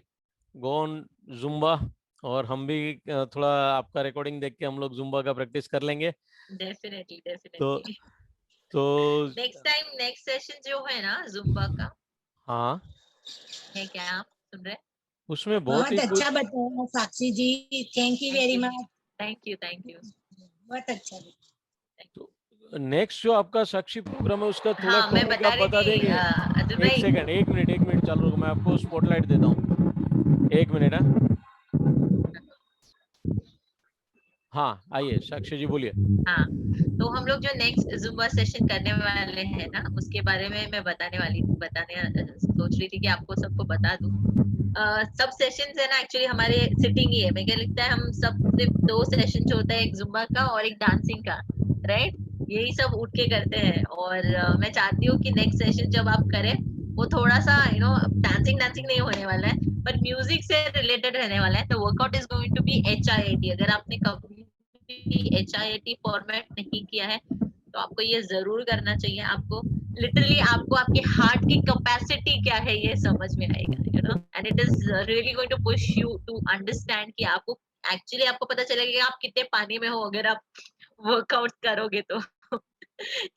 गो ऑन जुम्बा, और हम भी थोड़ा आपका रिकॉर्डिंग देख के हम लोग जुम्बा का प्रैक्टिस कर लेंगे। Definitely, तो definitely. तो Next time, next session जो है ना जुम्बा का, हाँ, है क्या आप सुन रहे हैं? उसमें बहुत ही अच्छा बताया Sakshi ji, thank you very much. Thank you, thank you. बहुत अच्छा। तो नेक्स्ट जो आपका साक्षी प्रोग्राम है उसका थोड़ा हाँ, मैं टॉपिक बता आप रही बता थी, देंगे? अतुल एक भाई। सेकंड, एक मिनट चालू रखो, मैं आपको स्पॉटलाइट देता हूँ, 1 मिनट। हाँ, आइए साक्षी जी बोलिए। हाँ, तो हम लोग जो नेक्स्ट जुम्बा सेशन करने वाले हैं ना, उसके बारे में मैं बताने सोच रही थी कि आपको सबको बता दूं। सब सेशंस है ना, एक्चुअली हमारे सिटिंग ही है। मुझे लगता है हम सब सिर्फ 2 सेशन जो होता है, एक जुम्बा का और एक डांसिंग का, राइट? यही सब उठ के करते हैं। और मैं चाहती हूँ कि नेक्स्ट सेशन जब आप करें वो थोड़ा सा डांसिंग नहीं होने वाला है, पर म्यूजिक से रिलेटेड रहने वाला है। The workout is going to be HIIT। अगर आपने कभी HIIT फॉर्मेट नहीं किया है तो आपको ये जरूर करना चाहिए। आपको लिटरली आपको आपके हार्ट की कैपेसिटी क्या है ये समझ में आएगा, and it is really going to push you to understand कि आपको एक्चुअली आपको पता चलेगा कि आप कितने पानी में हो अगर आप वर्कआउट करोगे तो।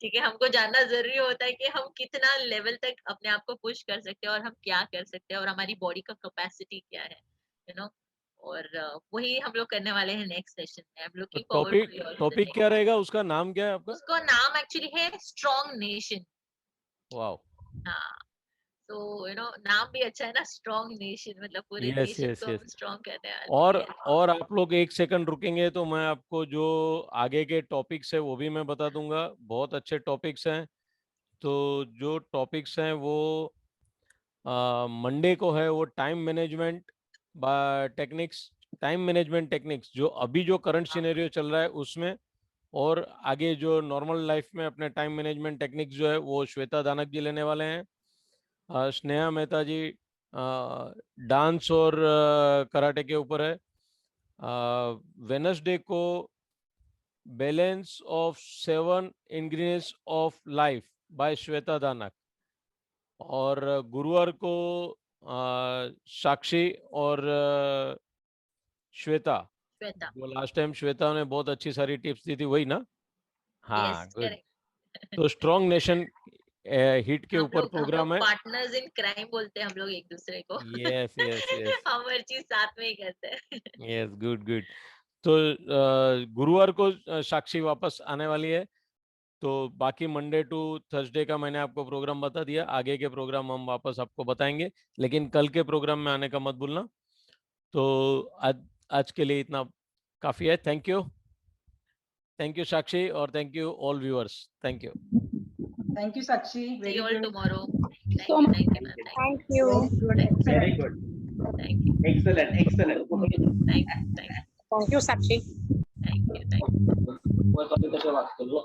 ठीक है, हमको जानना जरूरी होता है कि हम कितना लेवल तक अपने आप को पुश कर सकते हैं और हम क्या कर सकते हैं और हमारी बॉडी का कैपेसिटी क्या है, और वही हम लोग करने वाले हैं नेक्स्ट सेशन में। I am looking forward to topic क्या रहेगा? उसका नाम क्या है आपका? उसका नाम एक्चुअली है स्ट्रॉन्ग नेशन। वाओ। हाँ, तो नाम भी अच्छा है ना, स्ट्रॉन्ग नेशन, मतलब पूरे यस नेशन यस को यस। हम स्ट्रॉन्ग करने वाले हैं। और आप लोग 1 सेकंड रुकेंगे तो मैं आपको जो आगे के टॉपिक्स है वो भी मैं बता दूंगा। बहुत अच्छे टॉपिक्स हैं। तो जो टॉपिक्स हैं वो मंडे को है, वो टाइम मैनेजमेंट टेक्निक्स, जो अभी जो करंट सिनेरियो चल रहा है उसमें, और आगे जो नॉर्मल लाइफ में अपने टाइम मैनेजमेंट टेक्निक्स जो है वो श्वेता दानक जी लेने वाले हैं। स्नेहा मेहता जी डांस और कराटे के ऊपर है। वेनसडे को balance of 7 ingredients of life by Shweta Danak, और गुरुवार को साक्षी और श्वेता, वो लास्ट टाइम श्वेता ने बहुत अच्छी सारी टिप्स दी थी, वही ना? हाँ, गुड। तो स्ट्रॉन्ग नेशन हिट के ऊपर प्रोग्राम है। पार्टनर्स इन क्राइम बोलते हैं हम लोग एक दूसरे को। Yes yes yes. हम हर चीज साथ में ही करते हैं। Yes, good. तो गुरुवार को साक्षी वापस आने वाली है। तो बाकी मंडे टू थर्सडे का मैंने आपको प्रोग्राम बता दिया, आगे के प्रोग्राम हम वापस आपको बताएंगे, लेकिन कल के प्रोग्राम में आने का मत भूलना। तो आज के लिए इतना काफी है। थैंक यू साक्षी, और thank you all viewers. Thank you Sakshi. See you all tomorrow. Thank you. Very good. Thank you. Excellent. Thank you. Thank you Sakshi. Thank you.